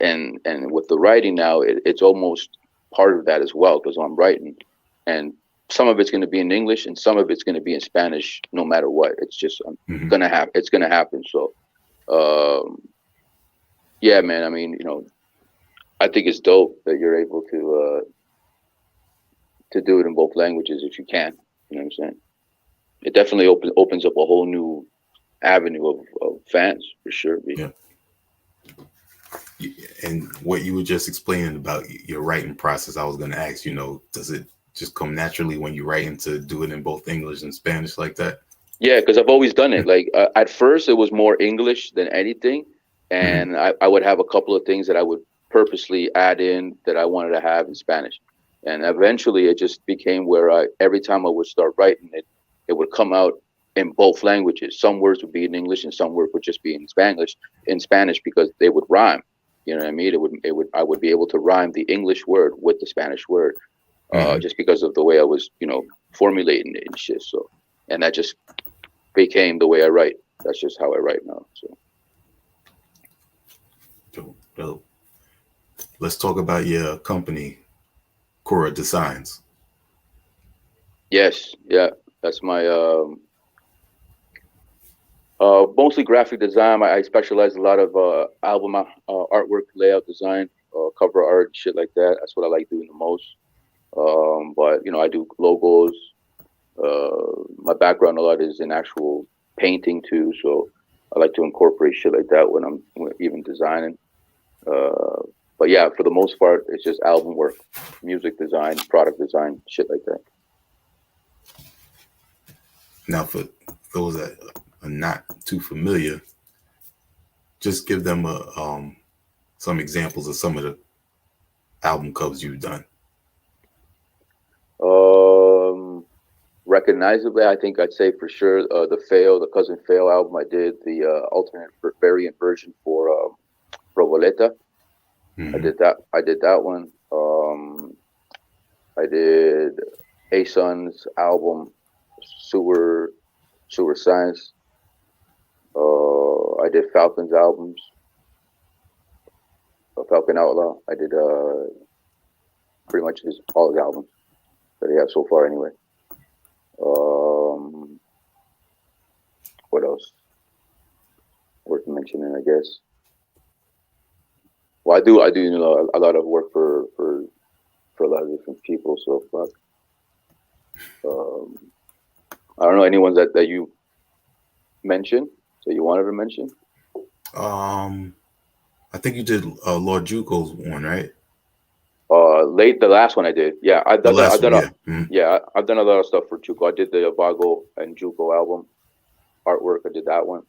Speaker 2: And with the writing now, it's almost part of that as well because I'm writing, and some of it's going to be in English and some of it's going to be in Spanish. No matter what, it's just
Speaker 1: Hmm.
Speaker 2: gonna happen. It's gonna happen. So, um, yeah, man. I mean, I think it's dope that you're able to do it in both languages if you can. You know what I'm saying? It definitely opens up a whole new avenue of fans for sure. B.
Speaker 1: Yeah. And what you were just explaining about your writing process, I was going to ask, does it just come naturally when you write to do it in both English and Spanish like that?
Speaker 2: Yeah, because I've always done it. Like at first, it was more English than anything,
Speaker 1: Hmm.
Speaker 2: and I would have a couple of things that I would purposely add in that I wanted to have in Spanish, and eventually it just became where every time I would start writing it, it would come out in both languages. Some words would be in English, and some words would just be in Spanish because they would rhyme. You know what I mean? I would be able to rhyme the English word with the Spanish word,
Speaker 1: Hmm.
Speaker 2: just because of the way I was, formulating it and shit. So, and that just became the way I write. That's just how I write now. So
Speaker 1: So let's talk about your company, Cora Designs.
Speaker 2: yes, yeah, that's my mostly graphic design. I specialize a lot of album artwork, layout design, cover art, shit like that. That's what I like doing the most. But I do logos. My background a lot is in actual painting too, so I like to incorporate shit like that when I'm even designing. Uh, but yeah, for the most part, it's just album work, music design, product design, shit like that.
Speaker 1: Now, for those that are not too familiar, just give them some examples of some of the album covers you've done.
Speaker 2: Um, Recognizably, I think I'd say for sure the Cousin Fail album. I did the alternate variant version for Provoleta.
Speaker 1: Hmm.
Speaker 2: I did that one. I did Ason's album, Sewer Sewer Science. I did Falcon's albums, Falcon Outlaw. I did pretty much all his albums that he has so far. Anyway, what else? Working mentioning, I guess. Well, I do, a lot of work for a lot of different people. So, fuck. I don't know anyone that you mentioned that you wanted to mention.
Speaker 1: I think you did Lord Juco's one, right?
Speaker 2: The last one I did. Yeah,
Speaker 1: The last one, yeah. Mm-hmm.
Speaker 2: Yeah, I've done a lot of stuff for Juco. I did the Vago and Juco album artwork. I did that one,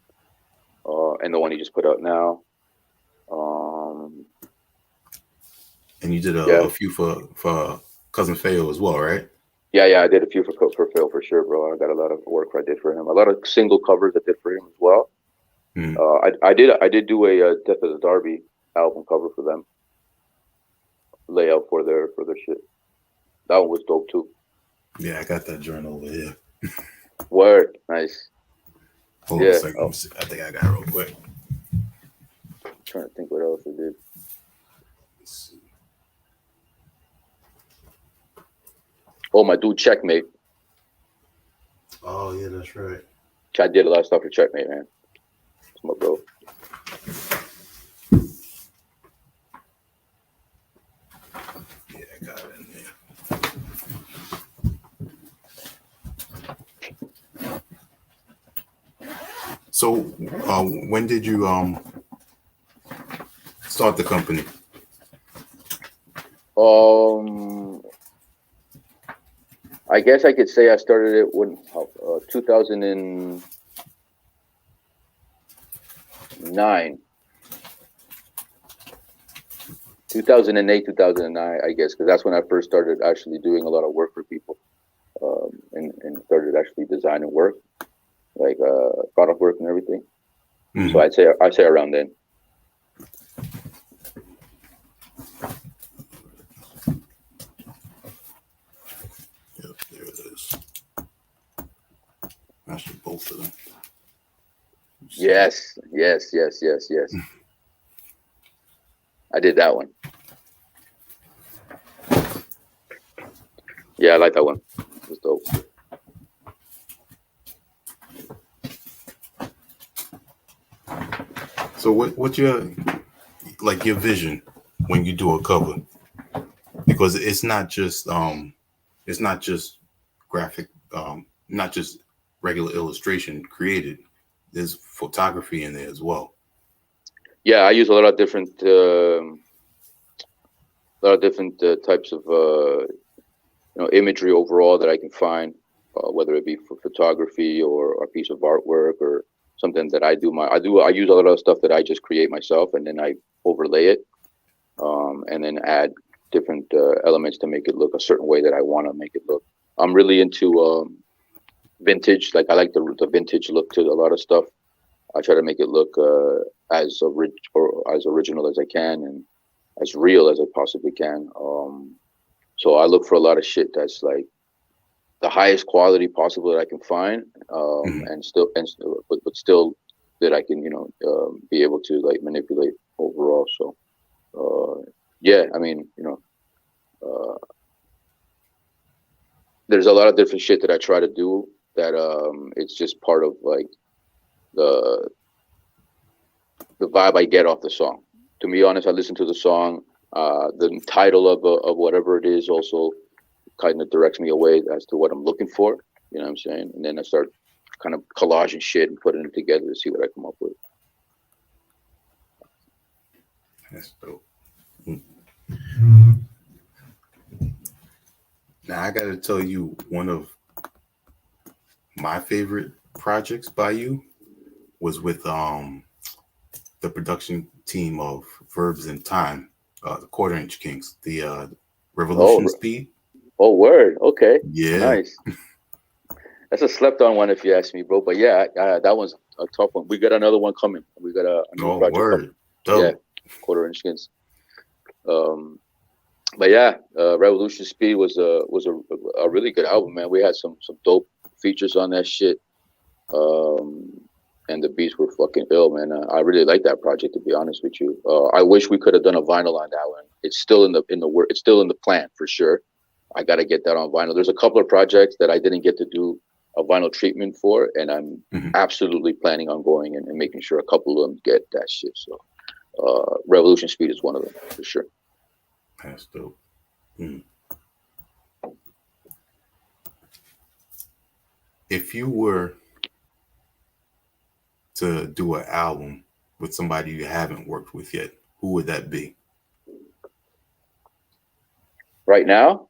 Speaker 2: and the one he just put out now.
Speaker 1: And you did a few for Cousin Feo as well, right?
Speaker 2: Yeah, I did a few for Phil for sure, bro. I got a lot of work I did for him. A lot of single covers I did for him as well. Mm. I did do a Death of the Derby album cover for them. Layout for their shit. That one was dope too.
Speaker 1: Yeah, I got that journal over here.
Speaker 2: Word, nice.
Speaker 1: Hold on a second. I think I got it real quick.
Speaker 2: I'm trying to think what else I did.
Speaker 1: Let's see.
Speaker 2: Oh, my dude, Checkmate.
Speaker 1: Oh yeah, that's right.
Speaker 2: I did a lot of stuff for Checkmate, man. That's my bro.
Speaker 1: Yeah, I got it in there. So, when did you start the company?
Speaker 2: I guess I could say I started it when 2009. 2008, 2009, I guess, because that's when I first started actually doing a lot of work for people, and started actually designing work, like product work and everything. Mm-hmm. So I'd say around then.
Speaker 1: Yep, there it is. Actually, both of them.
Speaker 2: Yes. I did that one. Yeah, I like that one. It was dope.
Speaker 1: So what's your vision when you do a cover? Because it's not just graphic, not just regular illustration created. There's photography in there as well.
Speaker 2: Yeah, I use a lot of different types of imagery overall that I can find, whether it be for photography or a piece of artwork or something that I do. I use a lot of stuff that I just create myself, and then I overlay it, and then add different elements to make it look a certain way that I want to make it look. I'm really into vintage. Like I like the vintage look to a lot of stuff. I try to make it look as original as I can and as real as I possibly can. So I look for a lot of shit that's like the highest quality possible that I can find, and still that I can be able to like manipulate overall. So yeah, I mean there's a lot of different shit that I try to do that it's just part of like the vibe I get off the song. To be honest, I listen to the song. The title of whatever it is also kind of directs me away as to what I'm looking for. You know what I'm saying? And then I start kind of collaging shit and putting it together to see what I come up with.
Speaker 1: That's dope. Now I got to tell you, one of my favorite projects by you was with the production team of Verbs in Time, the Quarter Inch Kings, the Revolution Speed.
Speaker 2: Oh, word. Okay.
Speaker 1: Yeah.
Speaker 2: Nice. That's a slept on one if you ask me, bro. But yeah, that one's a tough one. We got another one coming. We got a new project coming.
Speaker 1: Dope.
Speaker 2: Yeah, Quarter Inch Kings. But yeah, Revolution Speed was a really good album, man. We had some dope features on that shit. And the beats were fucking ill, man. I really like that project, to be honest with you. I wish we could have done a vinyl on that one. It's still in the work. It's still in the plan for sure. I got to get that on vinyl. There's a couple of projects that I didn't get to do a vinyl treatment for, and I'm
Speaker 1: Mhm.
Speaker 2: absolutely planning on going and making sure a couple of them get that shit. So, Revolution Speed is one of them for sure.
Speaker 1: That's dope. Mm. If you were to do an album with somebody you haven't worked with yet, who would that be?
Speaker 2: Right now,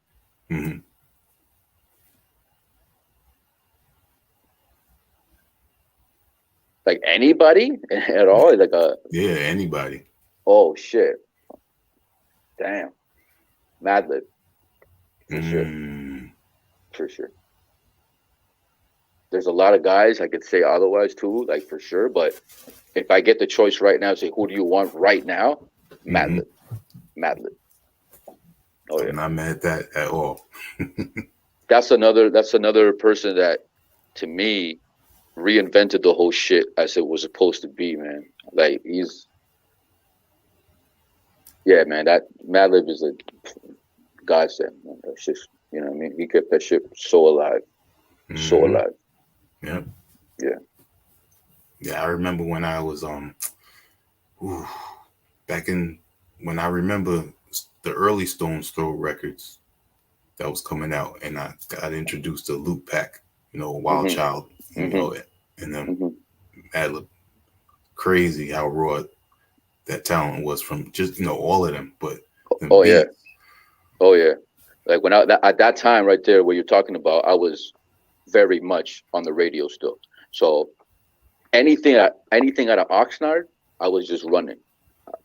Speaker 1: Hmm.
Speaker 2: like anybody at all, like a
Speaker 1: Yeah, anybody.
Speaker 2: oh shit, damn, Madlib for sure,
Speaker 1: Mm.
Speaker 2: for sure. There's a lot of guys I could say otherwise too, like for sure. But if I get the choice right now, say who do you want right now?
Speaker 1: Hmm.
Speaker 2: Madlib, Madlib. Oh
Speaker 1: I'm
Speaker 2: yeah,
Speaker 1: not mad at that at all.
Speaker 2: that's another person that to me reinvented the whole shit as it was supposed to be, man. Like he's yeah, man. That Madlib is a godsend, man. That's just you know what I mean. He kept that shit so alive, so
Speaker 1: Hmm.
Speaker 2: alive.
Speaker 1: Yep.
Speaker 2: Yeah.
Speaker 1: Yeah, I remember when I was ooh, back in when I remember the early Stones Throw records that was coming out, and I got introduced to Loop Pack, Wild
Speaker 2: Mhm.
Speaker 1: Child,
Speaker 2: Mhm.
Speaker 1: and then
Speaker 2: Mhm.
Speaker 1: Madlib. Crazy how raw that talent was from just all of them, but the
Speaker 2: Oh yeah.
Speaker 1: beats.
Speaker 2: Oh yeah. Like when at that time right there where you're talking about, I was very much on the radio still. So anything out of Oxnard, I was just running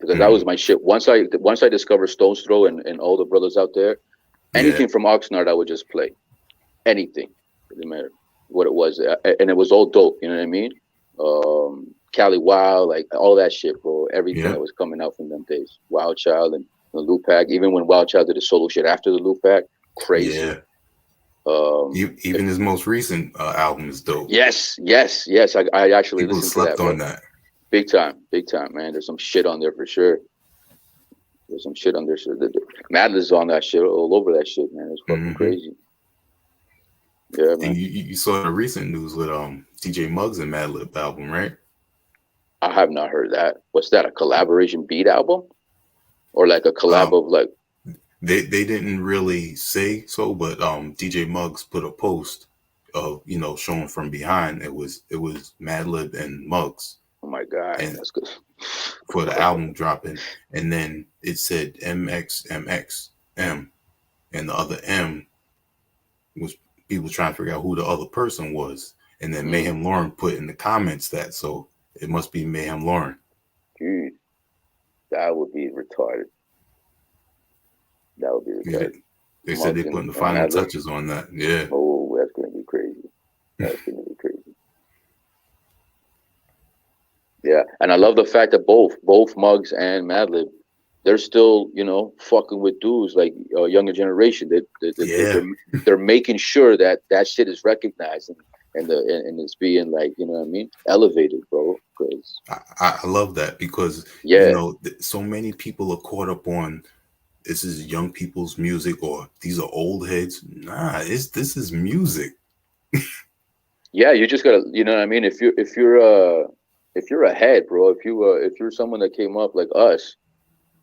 Speaker 2: because that
Speaker 1: Mm,
Speaker 2: was my shit. Once I discovered Stone's Throw and all the brothers out there,
Speaker 1: yeah,
Speaker 2: anything from Oxnard I would just play. Anything. It didn't matter what it was. And it was all dope, you know what I mean? Cali Wild, like all that shit, bro. Everything
Speaker 1: yeah,
Speaker 2: that was coming out from them days. Wild Child and the Loop Pack, even when Wild Child did the solo shit after the Loop Pack, crazy.
Speaker 1: yeah.
Speaker 2: The,
Speaker 1: Even his most recent album is dope.
Speaker 2: yes, yes, yes. I actually
Speaker 1: People
Speaker 2: listened to
Speaker 1: slept
Speaker 2: that,
Speaker 1: on
Speaker 2: bro.
Speaker 1: that.
Speaker 2: Big time, man. There's some shit on there for sure. There's some shit on there. So Madness on that shit, all over that shit, man. It's fucking
Speaker 1: Hmm.
Speaker 2: crazy. Yeah,
Speaker 1: And
Speaker 2: man.
Speaker 1: you saw the recent news with DJ Muggs and Madlib album, right?
Speaker 2: I have not heard that. What's that? A collaboration beat album or like a collab
Speaker 1: Um,
Speaker 2: of like?
Speaker 1: they didn't really say so, but DJ Muggs put a post of showing from behind. It was Madlib and Muggs,
Speaker 2: Oh my god,
Speaker 1: and
Speaker 2: that's good.
Speaker 1: for the album dropping, and then it said MXMXM, and the other M was people trying to figure out who the other person was, and then
Speaker 2: Mm,
Speaker 1: Mayhem Lauren put in the comments that so it must be Mayhem Lauren.
Speaker 2: dude, that would be retarded. That would be
Speaker 1: Yeah,
Speaker 2: retarded.
Speaker 1: they said they
Speaker 2: Mugs
Speaker 1: putting the
Speaker 2: and
Speaker 1: final
Speaker 2: Madlib.
Speaker 1: touches on that. Yeah.
Speaker 2: Oh, that's gonna be crazy. That's gonna be crazy. Yeah, and I love the fact that both Muggs and Madlib, they're still fucking with dudes like younger generation.
Speaker 1: Yeah,
Speaker 2: They're making sure that that shit is recognized and it's being like what I mean elevated, bro. Because
Speaker 1: I love that because
Speaker 2: yeah,
Speaker 1: so many people are caught up on this is young people's music or these are old heads. Nah, this is music.
Speaker 2: yeah, you just gotta what I mean. If you're ahead, bro. If you're someone that came up like us,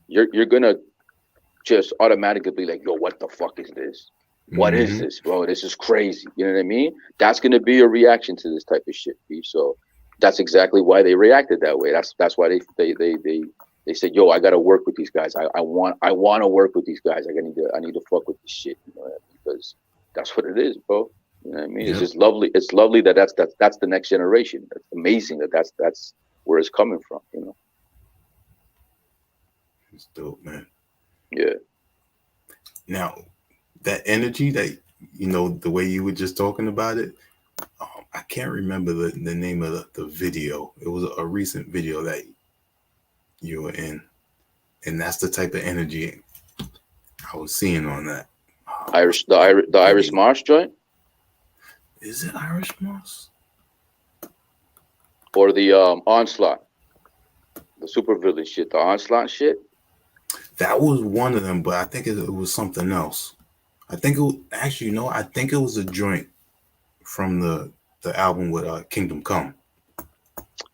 Speaker 2: you're gonna just automatically be like, yo, what the fuck is this? What is
Speaker 1: Hmm.
Speaker 2: this, bro? This is crazy. You know what I mean? That's gonna be a reaction to this type of shit, B. So that's exactly why they reacted that way. That's why they said, yo, I gotta work with these guys. I want to work with these guys. I need to fuck with this shit. You know what I mean? Because that's what it is, bro. You know what I mean? It's
Speaker 1: Yep,
Speaker 2: just lovely. It's lovely that's the next generation. It's amazing that's where it's coming from.
Speaker 1: it's dope, man.
Speaker 2: Yeah.
Speaker 1: Now that energy that the way you were just talking about it, I can't remember the name of the video. It was a recent video that you were in, and that's the type of energy I was seeing on that.
Speaker 2: Irish
Speaker 1: What's
Speaker 2: the
Speaker 1: the
Speaker 2: Irish
Speaker 1: video?
Speaker 2: Marsh joint.
Speaker 1: Is it Irish Moss?
Speaker 2: Or the onslaught, the supervillain shit, the onslaught shit.
Speaker 1: That was one of them, but I think it was something else. I think it was, actually, I think it was a joint from the album with Kingdom Come.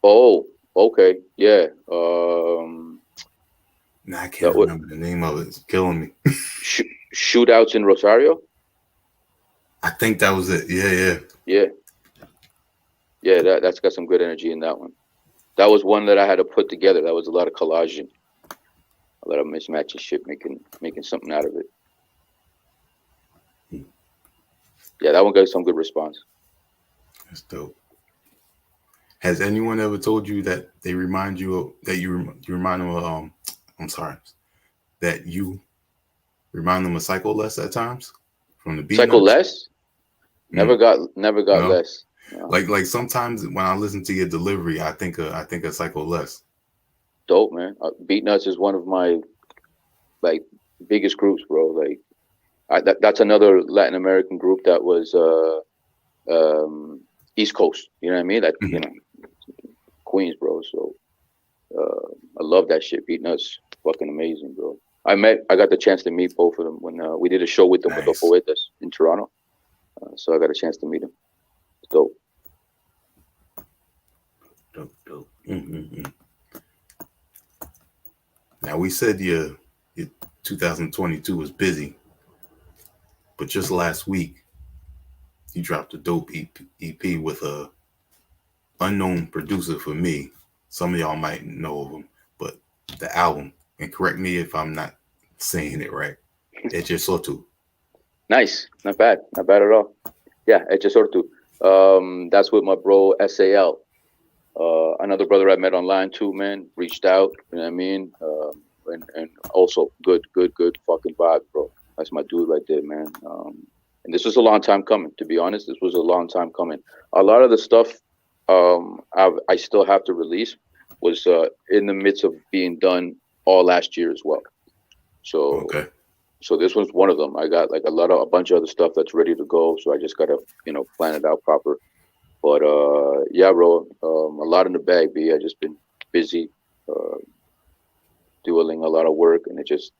Speaker 2: Oh, okay, yeah.
Speaker 1: Now I can't
Speaker 2: That would
Speaker 1: remember the name of it. It's killing me.
Speaker 2: sh- shootouts in Rosario.
Speaker 1: I think that was it. Yeah, yeah.
Speaker 2: Yeah, yeah. That's got some good energy in that one. That was one that I had to put together. That was a lot of collaging, a lot of mismatching shit, making something out of it. Yeah, that one got some good response.
Speaker 1: That's dope. Has anyone ever told you that they remind you of that you remind them of I'm sorry, that you remind them of Psycho Less at times from the Beat
Speaker 2: Psycho
Speaker 1: Nuts?
Speaker 2: less
Speaker 1: Mm,
Speaker 2: never got
Speaker 1: no,
Speaker 2: less. No.
Speaker 1: like sometimes when I listen to your delivery, I think of Psycho Less.
Speaker 2: Dope, man. Beat Nuts is one of my like biggest groups, bro. Like that's another Latin American group that was East Coast. You know what I mean? That
Speaker 1: Mhm.
Speaker 2: Queens, bro. So I love that shit. Beat Nuts, fucking amazing, bro. I got the chance to meet both of them when we did a show with them with the
Speaker 1: Nice,
Speaker 2: Poetas in Toronto. So I got a chance to meet them. It's dope.
Speaker 1: dope, dope. Mm-hmm. Now we said your 2022 was busy, but just last week you dropped a dope EP with a unknown producer for me. Some of y'all might know of him, but the album, and correct me if I'm not saying it right, HHDG.
Speaker 2: Nice, not bad at all. Yeah, Hecho Sortu. That's with my bro SAL. Another brother I met online too, man. Reached out, you know what I mean? And also good fucking vibe, bro. That's my dude right there, man. And this was a long time coming, to be honest. This was a long time coming. A lot of the stuff I still have to release was in the midst of being done all last year as well. So
Speaker 1: Okay.
Speaker 2: so this one's one of them. I got like a bunch of other stuff that's ready to go. So I just gotta, plan it out proper. But yeah, bro, a lot in the bag, B. I just been busy, uh, doing a lot of work, and it just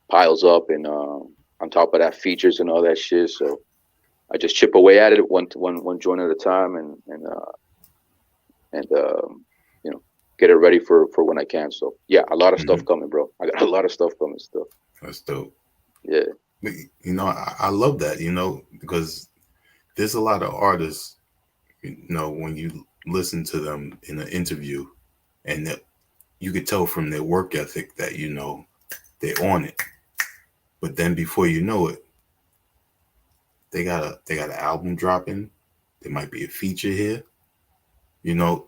Speaker 2: piles up. And on top of that, features and all that shit. So I just chip away at it one joint at a time, and get it ready for when I can. So yeah, a lot of
Speaker 1: Hmm.
Speaker 2: stuff coming, bro. I got a lot of stuff coming still.
Speaker 1: That's dope.
Speaker 2: Yeah.
Speaker 1: But, I love that, because there's a lot of artists, when you listen to them in an interview, and that you could tell from their work ethic that, they're on it. But then before you know it, they got an album dropping. There might be a feature here. You know,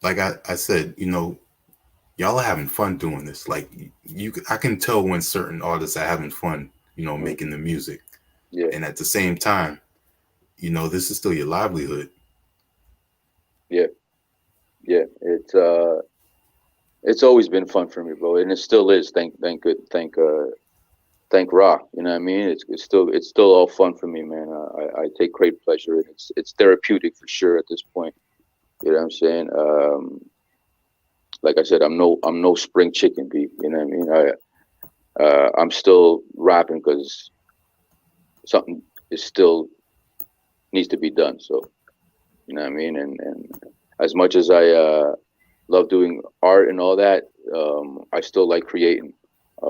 Speaker 1: like I said, y'all are having fun doing this. Like I can tell when certain artists are having fun,
Speaker 2: Mm,
Speaker 1: making the music.
Speaker 2: yeah.
Speaker 1: And at the same time, this is still your livelihood.
Speaker 2: Yeah. Yeah. It's always been fun for me, bro, and it still is. Thank Ra. You know what I mean? It's still all fun for me, man. I take great pleasure, and it's therapeutic for sure at this point. You know what I'm saying? Like I said, I'm no spring chicken, B. You know what I mean? I'm still rapping because something is still needs to be done. So you know what I mean? And as much as I love doing art and all that, I still like creating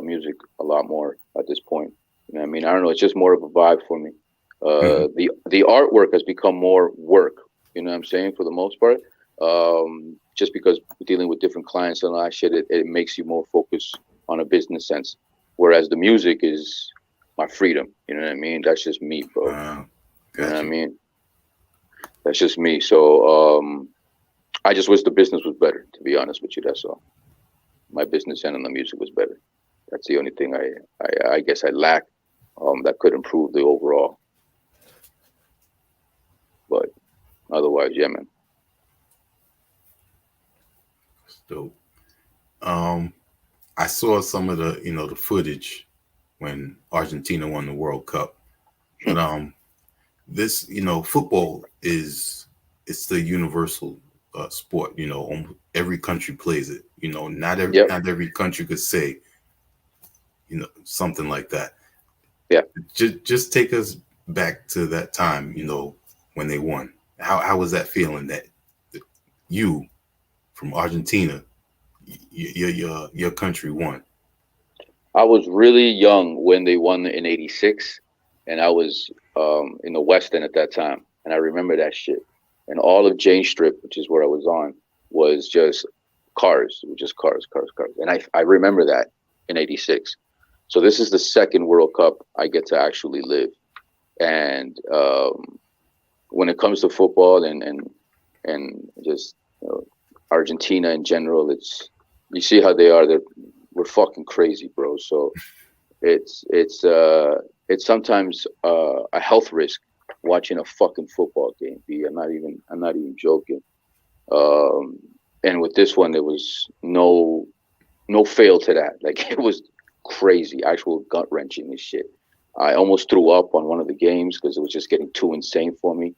Speaker 2: music a lot more at this point. You know what I mean? I don't know. It's just more of a vibe for me.
Speaker 1: Hmm.
Speaker 2: The artwork has become more work. You know what I'm saying? For the most part, just because dealing with different clients and all that shit, it makes you more focused on a business sense. Whereas the music is my freedom. You know what I mean? That's just me, bro. You know what
Speaker 1: Got
Speaker 2: I
Speaker 1: you.
Speaker 2: mean? That's just me. So I just wish the business was better. To be honest with you, that's all. My business end on the music was better. That's the only thing I guess I lack, that could improve the overall. But otherwise, yeah, man.
Speaker 1: Dope. Um, I saw some of the footage when Argentina won the World Cup. But this, football is it's the universal sport. Every country plays it.
Speaker 2: Yep.
Speaker 1: Not every country could say something like that.
Speaker 2: Yeah.
Speaker 1: Just take us back to that time. when they won? How was that feeling that you from Argentina, your country won?
Speaker 2: I was really young when they won in '86, and I was in the West End at that time, and I remember that shit. And all of Jane Strip, which is where I was on, was just cars. It was just cars, cars, cars. And I remember that in '86. So this is the second World Cup I get to actually live. And when it comes to football and just Argentina in general, you see how they are. We're fucking crazy, bro. So it's sometimes a health risk watching a fucking football game. I'm not even joking. And with this one, there was no fail to that. Like, it was crazy, actual gut wrenching and shit. I almost threw up on one of the games because it was just getting too insane for me.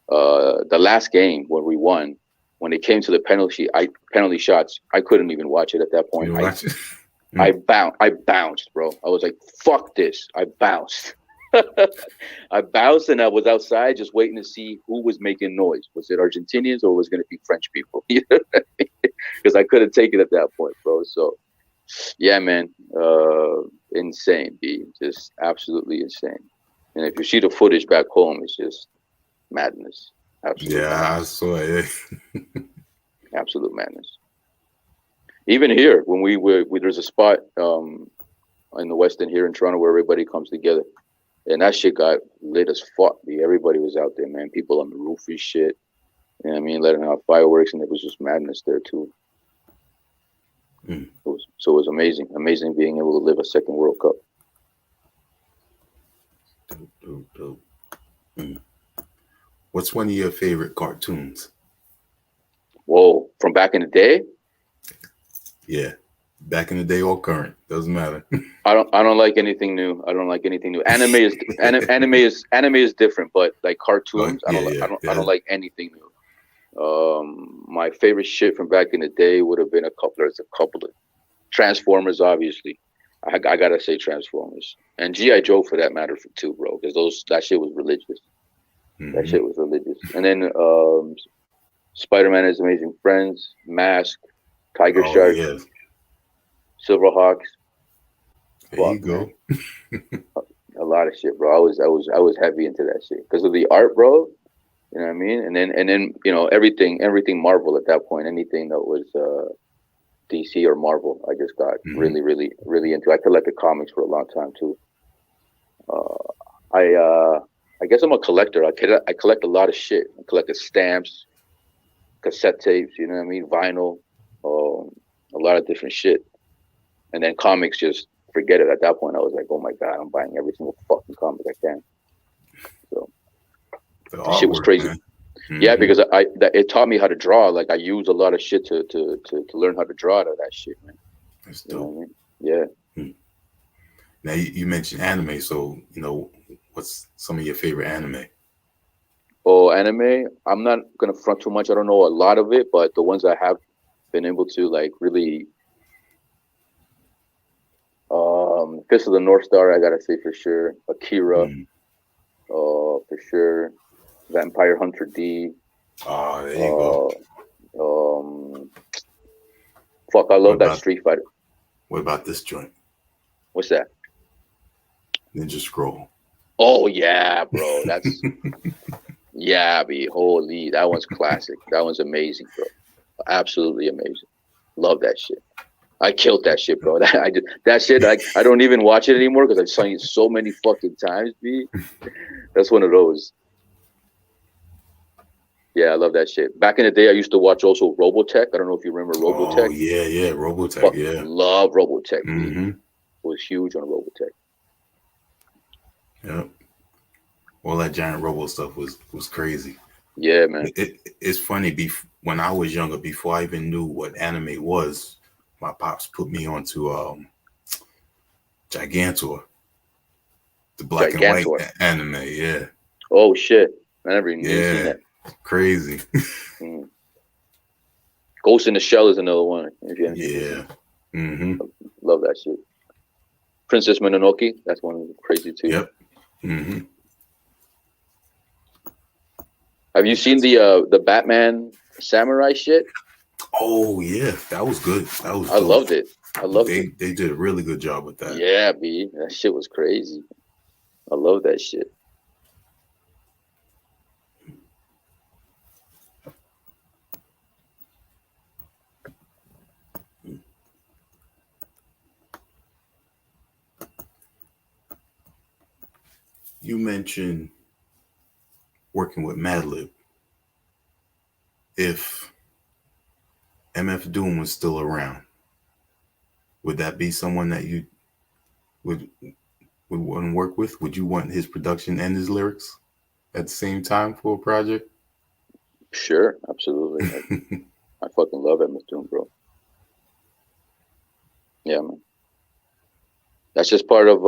Speaker 2: The last game when we won, when it came to the penalty shots, I couldn't even watch it at that point. I bounced, bro. I was like, fuck this. I bounced. I bounced, and I was outside just waiting to see who was making noise. Was it Argentinians or was it going to be French people? Because I couldn't take it at that point, bro. So, yeah, man, insane, B. Just absolutely insane. And if you see the footage back home, it's just madness. Absolute madness.
Speaker 1: I saw it.
Speaker 2: Absolute madness. Even here, when there's a spot in the West End here in Toronto where everybody comes together, and that shit got lit as fuck. Everybody was out there, man. People on the roof and shit. You know what I mean? Letting out fireworks, and it was just madness there too. So it was amazing being able to live a second World Cup.
Speaker 1: Dope. What's one of your favorite cartoons?
Speaker 2: Whoa, from back in the day?
Speaker 1: Yeah, back in the day or current, doesn't matter.
Speaker 2: I don't like anything new. Anime is different, but like cartoons, I don't like anything new. My favorite shit from back in the day would have been a couple of Transformers, obviously. I gotta say Transformers and G.I. Joe for that matter too, bro, because that shit was religious. Mm-hmm. That shit was religious. And then Spider-Man and His Amazing Friends, Mask, Tiger Shark, yes. Silverhawks.
Speaker 1: There you go.
Speaker 2: A lot of shit, bro. I was heavy into that shit because of the art, bro. You know what I mean? And then everything Marvel at that point. Anything that was DC or Marvel, I just got really, really, really into. I collected comics for a long time too. I guess I'm a collector. I collect a lot of shit. I collected stamps, cassette tapes. You know what I mean? Vinyl, a lot of different shit. And then comics, just forget it. At that point, I was like, oh my god, I'm buying every single fucking comic I can. So the shit was crazy. Mm-hmm. Yeah, because it taught me how to draw. Like, I use a lot of shit to learn how to draw out of that shit, man.
Speaker 1: That's dope. You know what I mean?
Speaker 2: Yeah.
Speaker 1: Now you mentioned anime, so what's some of your favorite anime?
Speaker 2: Oh, anime. I'm not gonna front too much. I don't know a lot of it, but the ones I have been able to like really. Fist of the North Star, I gotta say for sure. Akira, for sure. Vampire Hunter D.
Speaker 1: Oh, there you
Speaker 2: go. Fuck, I love that Street Fighter.
Speaker 1: What about this joint?
Speaker 2: What's that?
Speaker 1: Ninja Scroll.
Speaker 2: Oh yeah, bro. That's yeah, holy, that one's classic. That one's amazing, bro. Absolutely amazing. Love that shit. I killed that shit, bro. That shit. I don't even watch it anymore because I've seen it so many fucking times, B. That's one of those. Yeah, I love that shit. Back in the day, I used to watch also Robotech. I don't know if you remember Robotech.
Speaker 1: Oh yeah, Robotech. Yeah,
Speaker 2: love Robotech. Mm-hmm. Was huge on Robotech.
Speaker 1: Yep. All that giant robo stuff was crazy.
Speaker 2: Yeah, man.
Speaker 1: It's funny. When I was younger, before I even knew what anime was, my pops put me onto Gigantor, the black and white anime. Yeah.
Speaker 2: Oh shit! I never even seen that.
Speaker 1: Crazy.
Speaker 2: Ghost in the Shell is another one.
Speaker 1: Yeah. Mm-hmm.
Speaker 2: Love that shit. Princess Mononoke. That's one crazy too.
Speaker 1: Yep. Mm-hmm.
Speaker 2: Have you seen the Batman Samurai shit?
Speaker 1: Oh yeah, that was good. That was
Speaker 2: I
Speaker 1: dope.
Speaker 2: loved it. I loved it.
Speaker 1: They did a really good job with that.
Speaker 2: Yeah, B. That shit was crazy. I love that shit.
Speaker 1: You mentioned working with Madlib. If MF Doom was still around, would that be someone that you would would want to work with? Would you want his production and his lyrics at the same time for a project?
Speaker 2: Sure, absolutely. I fucking love Emma Stone, bro. Yeah, man. That's just part of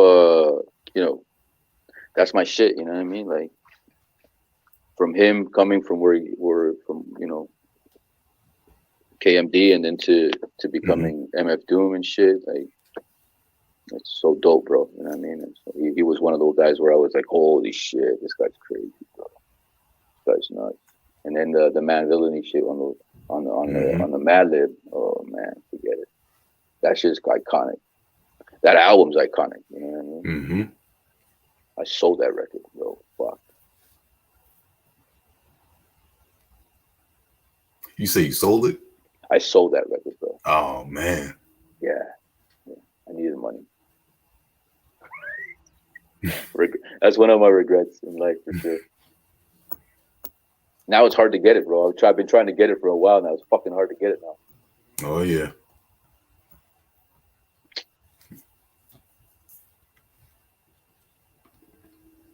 Speaker 2: you know, that's my shit. You know what I mean? Like from him coming from where he were from, KMD and then to
Speaker 1: Hmm.
Speaker 2: becoming MF Doom and shit. Like it's so dope, bro. You know what I mean? And so he was one of those guys where I was like, holy shit, this guy's crazy, bro. This guy's nuts. And then the man villainy shit
Speaker 1: Hmm.
Speaker 2: on the Mad Lib. Oh man, forget it. That shit's iconic. That album's iconic. You know what I mean?
Speaker 1: Hmm.
Speaker 2: I sold that record, bro. Fuck.
Speaker 1: You say you sold it?
Speaker 2: I sold that record, bro.
Speaker 1: Oh man.
Speaker 2: Yeah, yeah. I needed money. That's one of my regrets in life for sure. Now it's hard to get it, bro. I've been trying to get it for a while now. It's fucking hard to get it now.
Speaker 1: Oh yeah.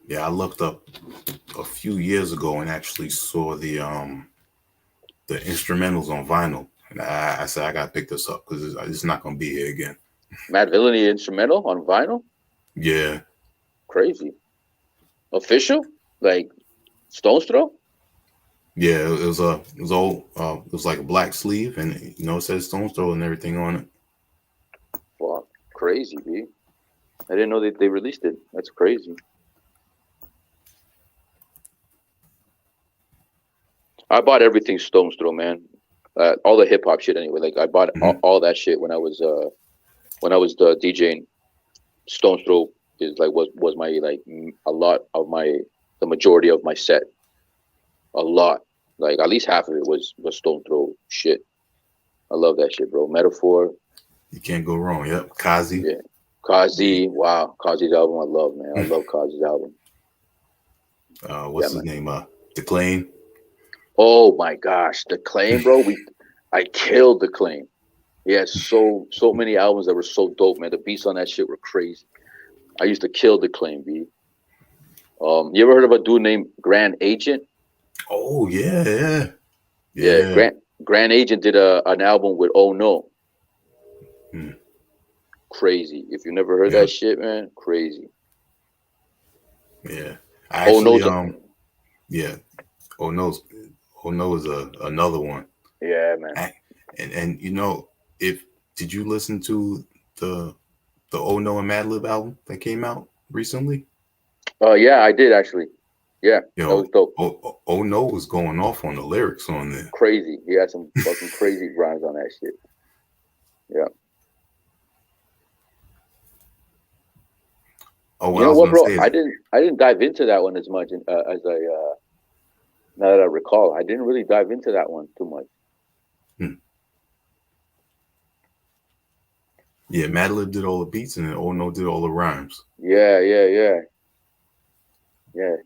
Speaker 1: Yeah, I looked up a few years ago and actually saw the instrumentals on vinyl. And I said I gotta pick this up because it's not gonna be here again.
Speaker 2: Mad Villainy instrumental on vinyl?
Speaker 1: Yeah,
Speaker 2: Crazy. Official? Like Stone's Throw?
Speaker 1: yeah. It was old. It was like a black sleeve, and it says Stone Throw and everything on it.
Speaker 2: Fuck. Crazy, B. I didn't know they released it. That's crazy. I bought everything Stone's Throw, man. All the hip hop shit anyway. Like I bought
Speaker 1: Hmm.
Speaker 2: all that shit when I was the DJing. Stone's Throw is like was my like a lot of my the majority of my set. A lot. Like at least half of it was Stone Throw shit. I love that shit, bro. Metaphor,
Speaker 1: You can't go wrong. Yep, Kazi.
Speaker 2: yeah.
Speaker 1: The
Speaker 2: Kazi, wow. Kazi's album I love, man. I love Kazi's album. Yeah,
Speaker 1: what's his
Speaker 2: man.
Speaker 1: name? The Claim.
Speaker 2: Oh my gosh. The Claim, bro. I killed The Claim. He had so many albums that were so dope, man. The beats on that shit were crazy. I used to kill The Claim, B. You ever heard of a dude named Grand Agent?
Speaker 1: Oh yeah, yeah,
Speaker 2: Yeah,
Speaker 1: yeah.
Speaker 2: Grand Agent did an album with Oh No.
Speaker 1: Hmm.
Speaker 2: Crazy. If you never heard that
Speaker 1: Yep,
Speaker 2: shit, man, crazy.
Speaker 1: yeah. I
Speaker 2: Oh
Speaker 1: actually
Speaker 2: No's
Speaker 1: yeah. Oh no, oh no is another one.
Speaker 2: yeah, man.
Speaker 1: I, and if did you listen to the the Oh No and Madlib album that came out recently?
Speaker 2: Yeah, I did actually. Yeah,
Speaker 1: You
Speaker 2: that was
Speaker 1: know,
Speaker 2: dope.
Speaker 1: Oh No was going off on the lyrics on there.
Speaker 2: Crazy. He had some fucking crazy rhymes on that shit. Yeah.
Speaker 1: Oh,
Speaker 2: You
Speaker 1: what I
Speaker 2: know
Speaker 1: was
Speaker 2: what,
Speaker 1: gonna
Speaker 2: bro?
Speaker 1: say is,
Speaker 2: I didn't dive into that one as much as I now that I recall. I didn't really dive into that one too much.
Speaker 1: hmm, yeah, Madlib did all the beats and then Oh No did all the rhymes.
Speaker 2: Yeah, yeah, yeah, yeah.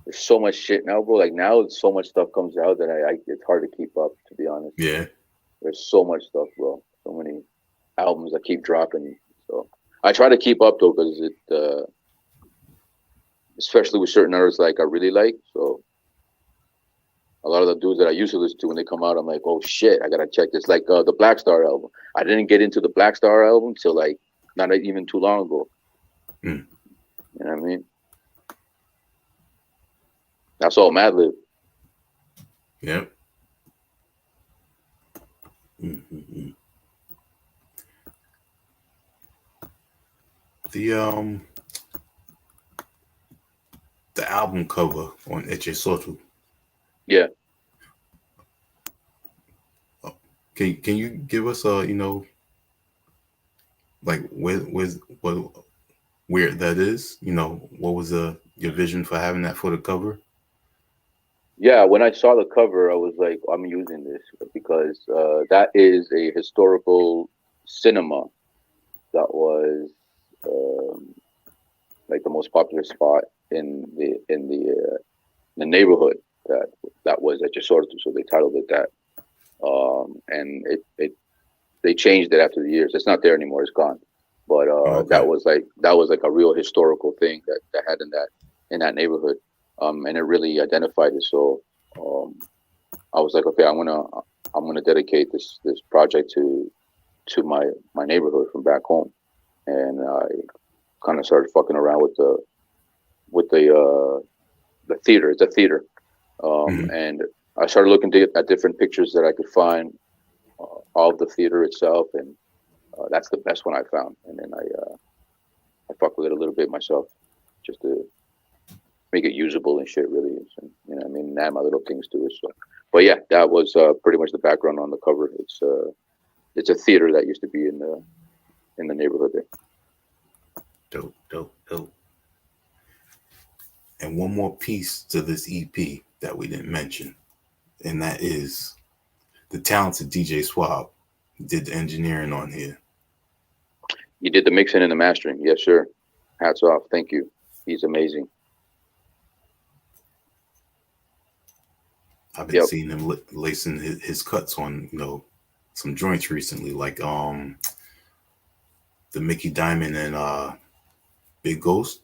Speaker 2: There's so much shit now, bro. Like now, so much stuff comes out that I it's hard to keep up. To be honest,
Speaker 1: Yeah,
Speaker 2: there's so much stuff, bro. So many albums that keep dropping. So I try to keep up though, because especially with certain artists like I really like. So a lot of the dudes that I used to listen to when they come out, I'm like, oh shit, I gotta check this. Like the Black Star album. I didn't get into the Black Star album till like not even too long ago.
Speaker 1: mm,
Speaker 2: You know what I mean? That's all Madlib.
Speaker 1: yeah. Mm. The the album cover on HHDG
Speaker 2: Yeah.
Speaker 1: Can you give us like what where that is? What was your vision for having that for the cover?
Speaker 2: Yeah, when I saw the cover, I was like, I'm using this because that is a historical cinema that was um, like the most popular spot in the neighborhood that was at Chisortu, so they titled it that. And it they changed it after the years. It's not there anymore. It's gone. But
Speaker 1: Oh, okay.
Speaker 2: that was like a real historical thing that had in that neighborhood, and it really identified it. So um, I was like, okay, I'm gonna dedicate this project to my neighborhood from back home, and I kind of started fucking around with the theater. It's a theater,
Speaker 1: Hmm.
Speaker 2: and I started looking at different pictures that I could find of the theater itself, and that's the best one I found. And then I fuck with it a little bit myself, just to make it usable and shit. Really, and, I mean, add my little things to it. So, but yeah, that was pretty much the background on the cover. It's a theater that used to be in the neighborhood there.
Speaker 1: Dope, dope, dope. And one more piece to this EP that we didn't mention, and that is the talented DJ Swab did the engineering on here.
Speaker 2: You did the mixing and the mastering, yes, sir. Hats off, thank you. He's amazing.
Speaker 1: I've been
Speaker 2: Yep.
Speaker 1: seeing him lacing his cuts on some joints recently, like the Mickey Diamond and Big Ghost.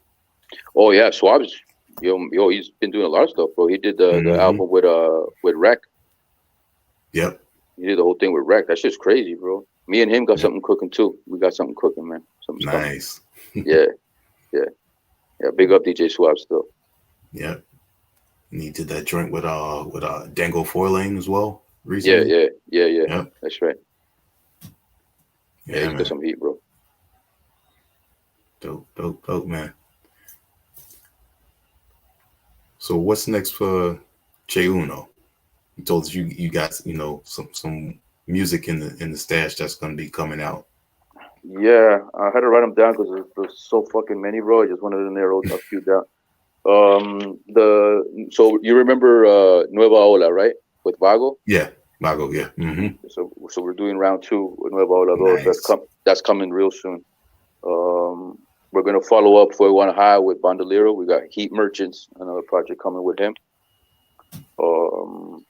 Speaker 2: Oh yeah, Swab's yo, he's been doing a lot of stuff, bro. He did the
Speaker 1: Hmm.
Speaker 2: album with Rec.
Speaker 1: Yep.
Speaker 2: He did the whole thing with Rec. That's just crazy, bro. Me and him got
Speaker 1: Yep.
Speaker 2: something cooking too. We got something cooking, man. Something's coming.
Speaker 1: Nice.
Speaker 2: Yeah, yeah, yeah. Big up DJ Swab still.
Speaker 1: Yep. And he did that joint with Dango Four-Lane as well
Speaker 2: Yeah,
Speaker 1: recently.
Speaker 2: yeah, yeah, yeah.
Speaker 1: Yep.
Speaker 2: That's right. Yeah,
Speaker 1: Yeah,
Speaker 2: he's got
Speaker 1: man.
Speaker 2: some heat, bro.
Speaker 1: Dope, dope, dope, man. So what's next for Che Uno? You told us you got some music in the stash that's gonna be coming out.
Speaker 2: Yeah, I had to write them down because there's so fucking many, bro. I just wanted to narrow a few down. So you remember Nueva Ola, right? With Vago.
Speaker 1: Yeah, Mago. Yeah. Hmm.
Speaker 2: So we're doing round two with Nueva Ola Dos.
Speaker 1: Nice.
Speaker 2: That's coming real soon. We're gonna follow up for One High with Bandolero. We got Heat Merchants, another project coming with him. Um,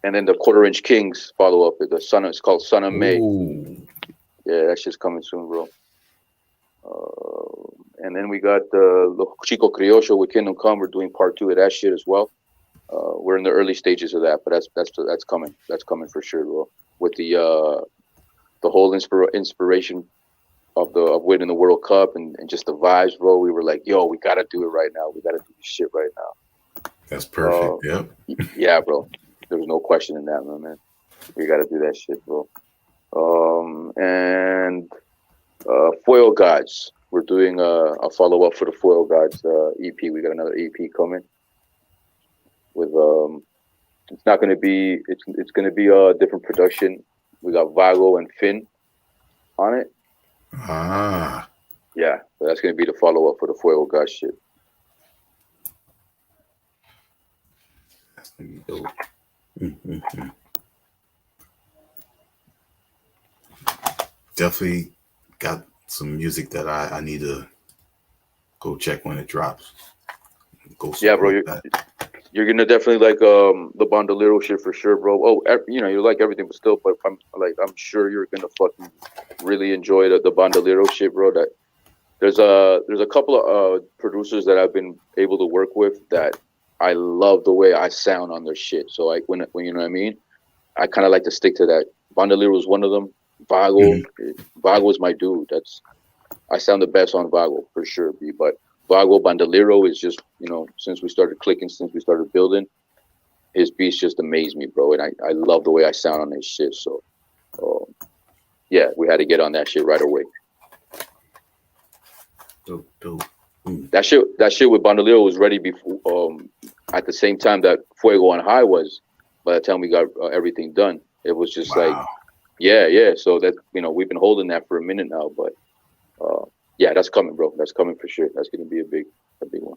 Speaker 2: and then the Quarter Inch Kings follow up. It's called Son of May.
Speaker 1: Ooh.
Speaker 2: Yeah, that's just coming soon, bro. And then we got the Chico Criollo with Kingdom Come. We're doing part two of that shit as well. We're in the early stages of that, but that's coming. That's coming for sure, bro. With the whole inspiration of winning the World Cup and just the vibes, bro. We were like, yo, we gotta do it right now. We gotta do this shit right now.
Speaker 1: That's
Speaker 2: Uh,
Speaker 1: perfect. Yep.
Speaker 2: yeah, bro. There was no question in that, man. We gotta do that shit, bro. And Foil Gods. We're doing a follow up for the Foil Gods EP. We got another EP coming with it's not gonna be it's gonna be a different production. We got Vago and Finn on it.
Speaker 1: Ah.
Speaker 2: Yeah, so that's gonna be the follow up for the Foil Gods shit.
Speaker 1: That's gonna be dope. Mm-hmm. Definitely got some music that I need to go check when it drops. Go
Speaker 2: Yeah, bro,
Speaker 1: support that.
Speaker 2: you're gonna definitely like the Bandolero shit for sure, bro. Oh, you like everything, but still, but I'm sure you're gonna fucking really enjoy the Bandolero shit, bro. That there's a couple of producers that I've been able to work with that I love the way I sound on their shit. So like when you know what I mean, I kind of like to stick to that. Bandolero is one of them. Vago,
Speaker 1: Hmm.
Speaker 2: Vago is my dude. I sound the best on Vago for sure, B. But Vago Bandolero is just since we started clicking, since we started building, his beats just amaze me, bro. And I love the way I sound on his shit. So yeah, we had to get on that shit right away.
Speaker 1: Dope, dope. Mm.
Speaker 2: That shit with Bandolero was ready before. at the same time that Fuego on High was. By the time we got everything done, it was just like,
Speaker 1: Wow.
Speaker 2: yeah. So that we've been holding that for a minute now, but yeah, that's coming, bro. That's coming for sure. That's gonna be a big one.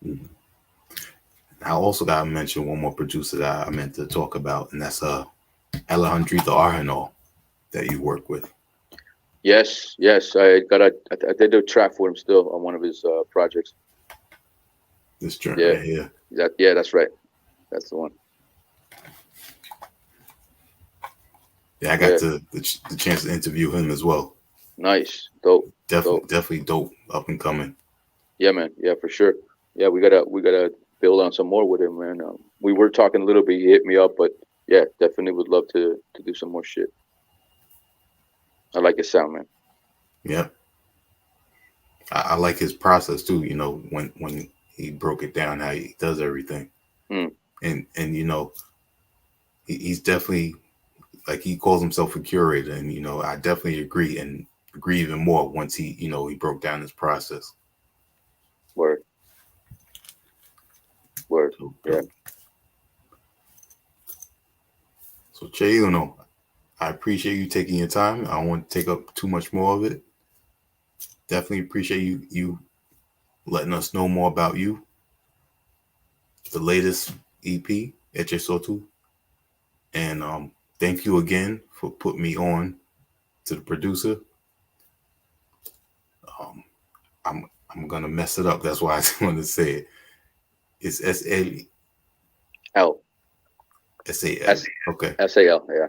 Speaker 1: Mhm. I also got to mention one more producer that I meant to talk about, and that's Alejandrito Argenal that you work with.
Speaker 2: Yes. I did a track for him still on one of his projects.
Speaker 1: This joint
Speaker 2: Yeah,
Speaker 1: right here.
Speaker 2: that's right. That's the one.
Speaker 1: Yeah, I got
Speaker 2: Yeah,
Speaker 1: the chance to interview him as well.
Speaker 2: nice, dope, dope.
Speaker 1: Definitely dope, up and coming.
Speaker 2: Yeah, man. Yeah, for sure. Yeah, we gotta build on some more with him, man. We were talking a little bit. He hit me up, but yeah, definitely would love to do some more shit. I like his sound, man.
Speaker 1: Yeah, I like his process too. You know, when he broke it down how he does everything,
Speaker 2: Hmm.
Speaker 1: and he's definitely, like, he calls himself a curator, and I definitely agree, and agree even more once he broke down his process.
Speaker 2: Word, word.
Speaker 1: So
Speaker 2: Yeah.
Speaker 1: dope. So Che, I appreciate you taking your time. I don't want to take up too much more of it. Definitely appreciate you letting us know more about you, the latest EP, HSO2. And thank you again for putting me on to the producer. Um, I'm gonna mess it up. That's why I just want to say it. It's
Speaker 2: L
Speaker 1: SAL.
Speaker 2: S
Speaker 1: Okay,
Speaker 2: SAL. Yeah,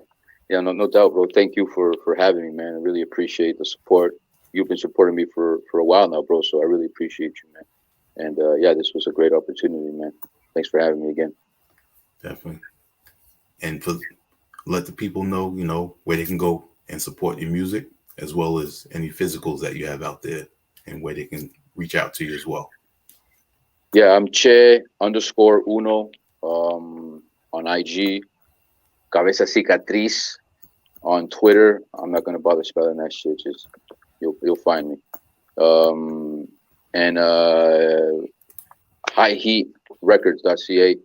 Speaker 2: yeah. No doubt, bro. Thank you for having me, man. I really appreciate the support. You've been supporting me for a while now, bro. So I really appreciate you, man. And yeah, this was a great opportunity, man. Thanks for having me again.
Speaker 1: definitely. And let the people know, where they can go and support your music, as well as any physicals that you have out there, and where they can reach out to you as well.
Speaker 2: Yeah, I'm Che_Uno on IG. Cabeza Cicatriz on Twitter. I'm not gonna bother spelling that shit. Just you'll find me. Um, and High Heat Records.ca.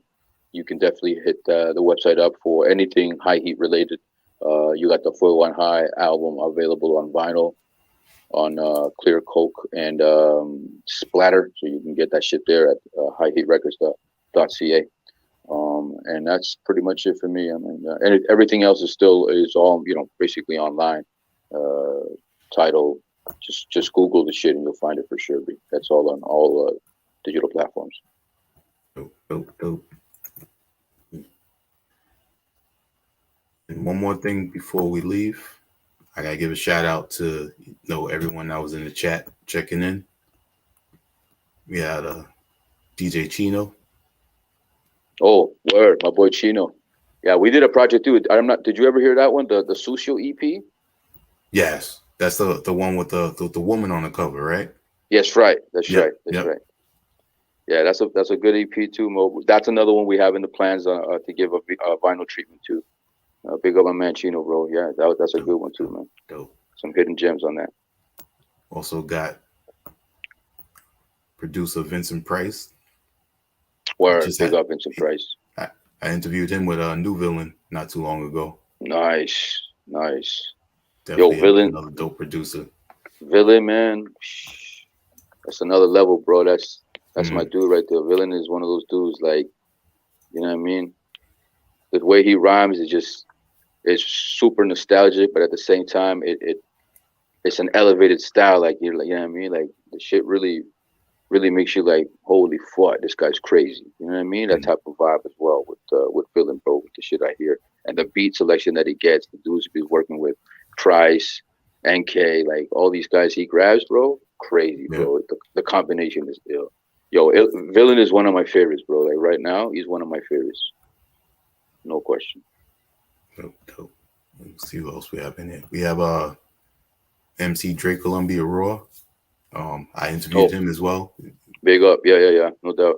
Speaker 2: You can definitely hit the website up for anything high heat related. You got the Fuego on High album available on vinyl, on Clear Coke and Splatter, so you can get that shit there at highheatrecords.ca. And that's pretty much it for me. I mean, and everything else is all basically online. Uh, Title, just Google the shit and you'll find it for sure. That's all on all digital platforms.
Speaker 1: Dope, dope, dope. And one more thing before we leave, I gotta give a shout out to everyone that was in the chat checking in. We had DJ Chino.
Speaker 2: Oh, word, my boy Chino. Yeah, we did a project too. I'm not. Did you ever hear that one? The Sucio EP.
Speaker 1: Yes, that's the one with the woman on the cover, right?
Speaker 2: Yes, right. That's
Speaker 1: Yep,
Speaker 2: right. That's
Speaker 1: yep.
Speaker 2: right. Yeah, that's a good EP too, Mo. That's another one we have in the plans to give a vinyl treatment to. Big up my man Chino, bro. Yeah, that's a
Speaker 1: Dope,
Speaker 2: good one too,
Speaker 1: dope,
Speaker 2: man.
Speaker 1: dope.
Speaker 2: Some hidden gems on that.
Speaker 1: Also got producer Vincent Price.
Speaker 2: Word,
Speaker 1: Just
Speaker 2: big
Speaker 1: had
Speaker 2: up Vincent Price.
Speaker 1: I, I interviewed him with a New Villain not too long ago.
Speaker 2: Nice, nice. Yo,
Speaker 1: Definitely
Speaker 2: villain,
Speaker 1: another dope producer.
Speaker 2: villain, man. That's another level, bro. That's my
Speaker 1: Mm,
Speaker 2: dude right there. Villain is one of those dudes, like, you know what I mean? The way he rhymes is just it's super nostalgic, but at the same time, it's an elevated style. Like you know what I mean? Like the shit really makes you like, holy fuck, this guy's crazy. You know what I mean? That
Speaker 1: mm,
Speaker 2: type of vibe as well with Villain, bro. With the shit I hear and the beat selection that he gets, the dudes he's working with, Trice, NK, like all these guys he grabs, bro. Crazy,
Speaker 1: yeah,
Speaker 2: bro. The combination is ill. Yo, Villain is one of my favorites, bro. Like right now, he's one of my favorites, no question.
Speaker 1: dope, dope. Let's see what else we have in here. We have MC Drake Columbia Raw. I interviewed
Speaker 2: Oh,
Speaker 1: him as well.
Speaker 2: big up, yeah, no doubt.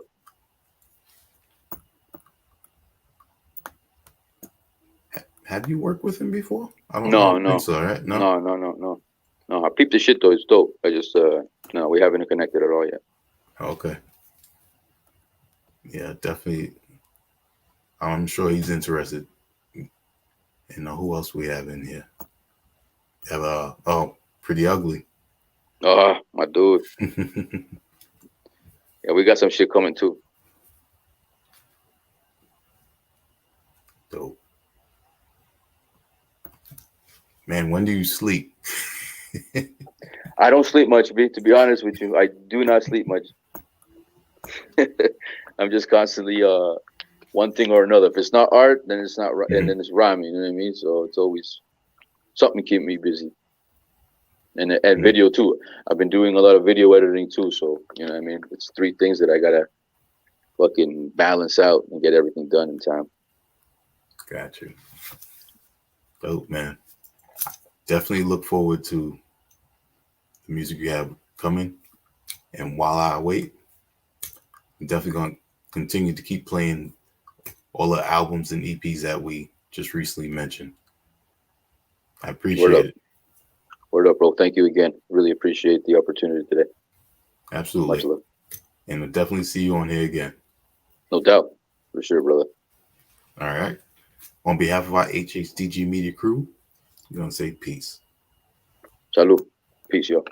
Speaker 1: Have you worked with him before? I
Speaker 2: No,
Speaker 1: don't think
Speaker 2: no,
Speaker 1: so, right? No.
Speaker 2: no. I peeped the shit though. It's dope. I just no, we haven't connected at all yet.
Speaker 1: Okay. Yeah, definitely. I'm sure he's interested. Who else we have in here? We have Pretty Ugly.
Speaker 2: Oh, my dude. Yeah, we got some shit coming too.
Speaker 1: Dope. Man, when do you sleep?
Speaker 2: I don't sleep much, B. To be honest with you, I do not sleep much. I'm just constantly one thing or another. If it's not art, then it's not, and
Speaker 1: Mhm.
Speaker 2: then it's rhyming. You know what I mean? So it's always something to keep me busy. And
Speaker 1: Mhm.
Speaker 2: video too. I've been doing a lot of video editing too. So you know what I mean? It's three things that I gotta fucking balance out and get everything done in time.
Speaker 1: Got you. Dope, man. Definitely look forward to the music you have coming. And while I wait, I'm definitely going to continue to keep playing all the albums and EPs that we just recently mentioned. I
Speaker 2: Word
Speaker 1: appreciate
Speaker 2: up,
Speaker 1: it.
Speaker 2: word up, bro. Thank you again. Really appreciate the opportunity today. Much
Speaker 1: Absolutely.
Speaker 2: love.
Speaker 1: And we'll definitely see you on here again.
Speaker 2: No doubt, for sure, brother.
Speaker 1: All right. On behalf of our HHDG media crew, we're going to say peace.
Speaker 2: Salud. Peace, yo.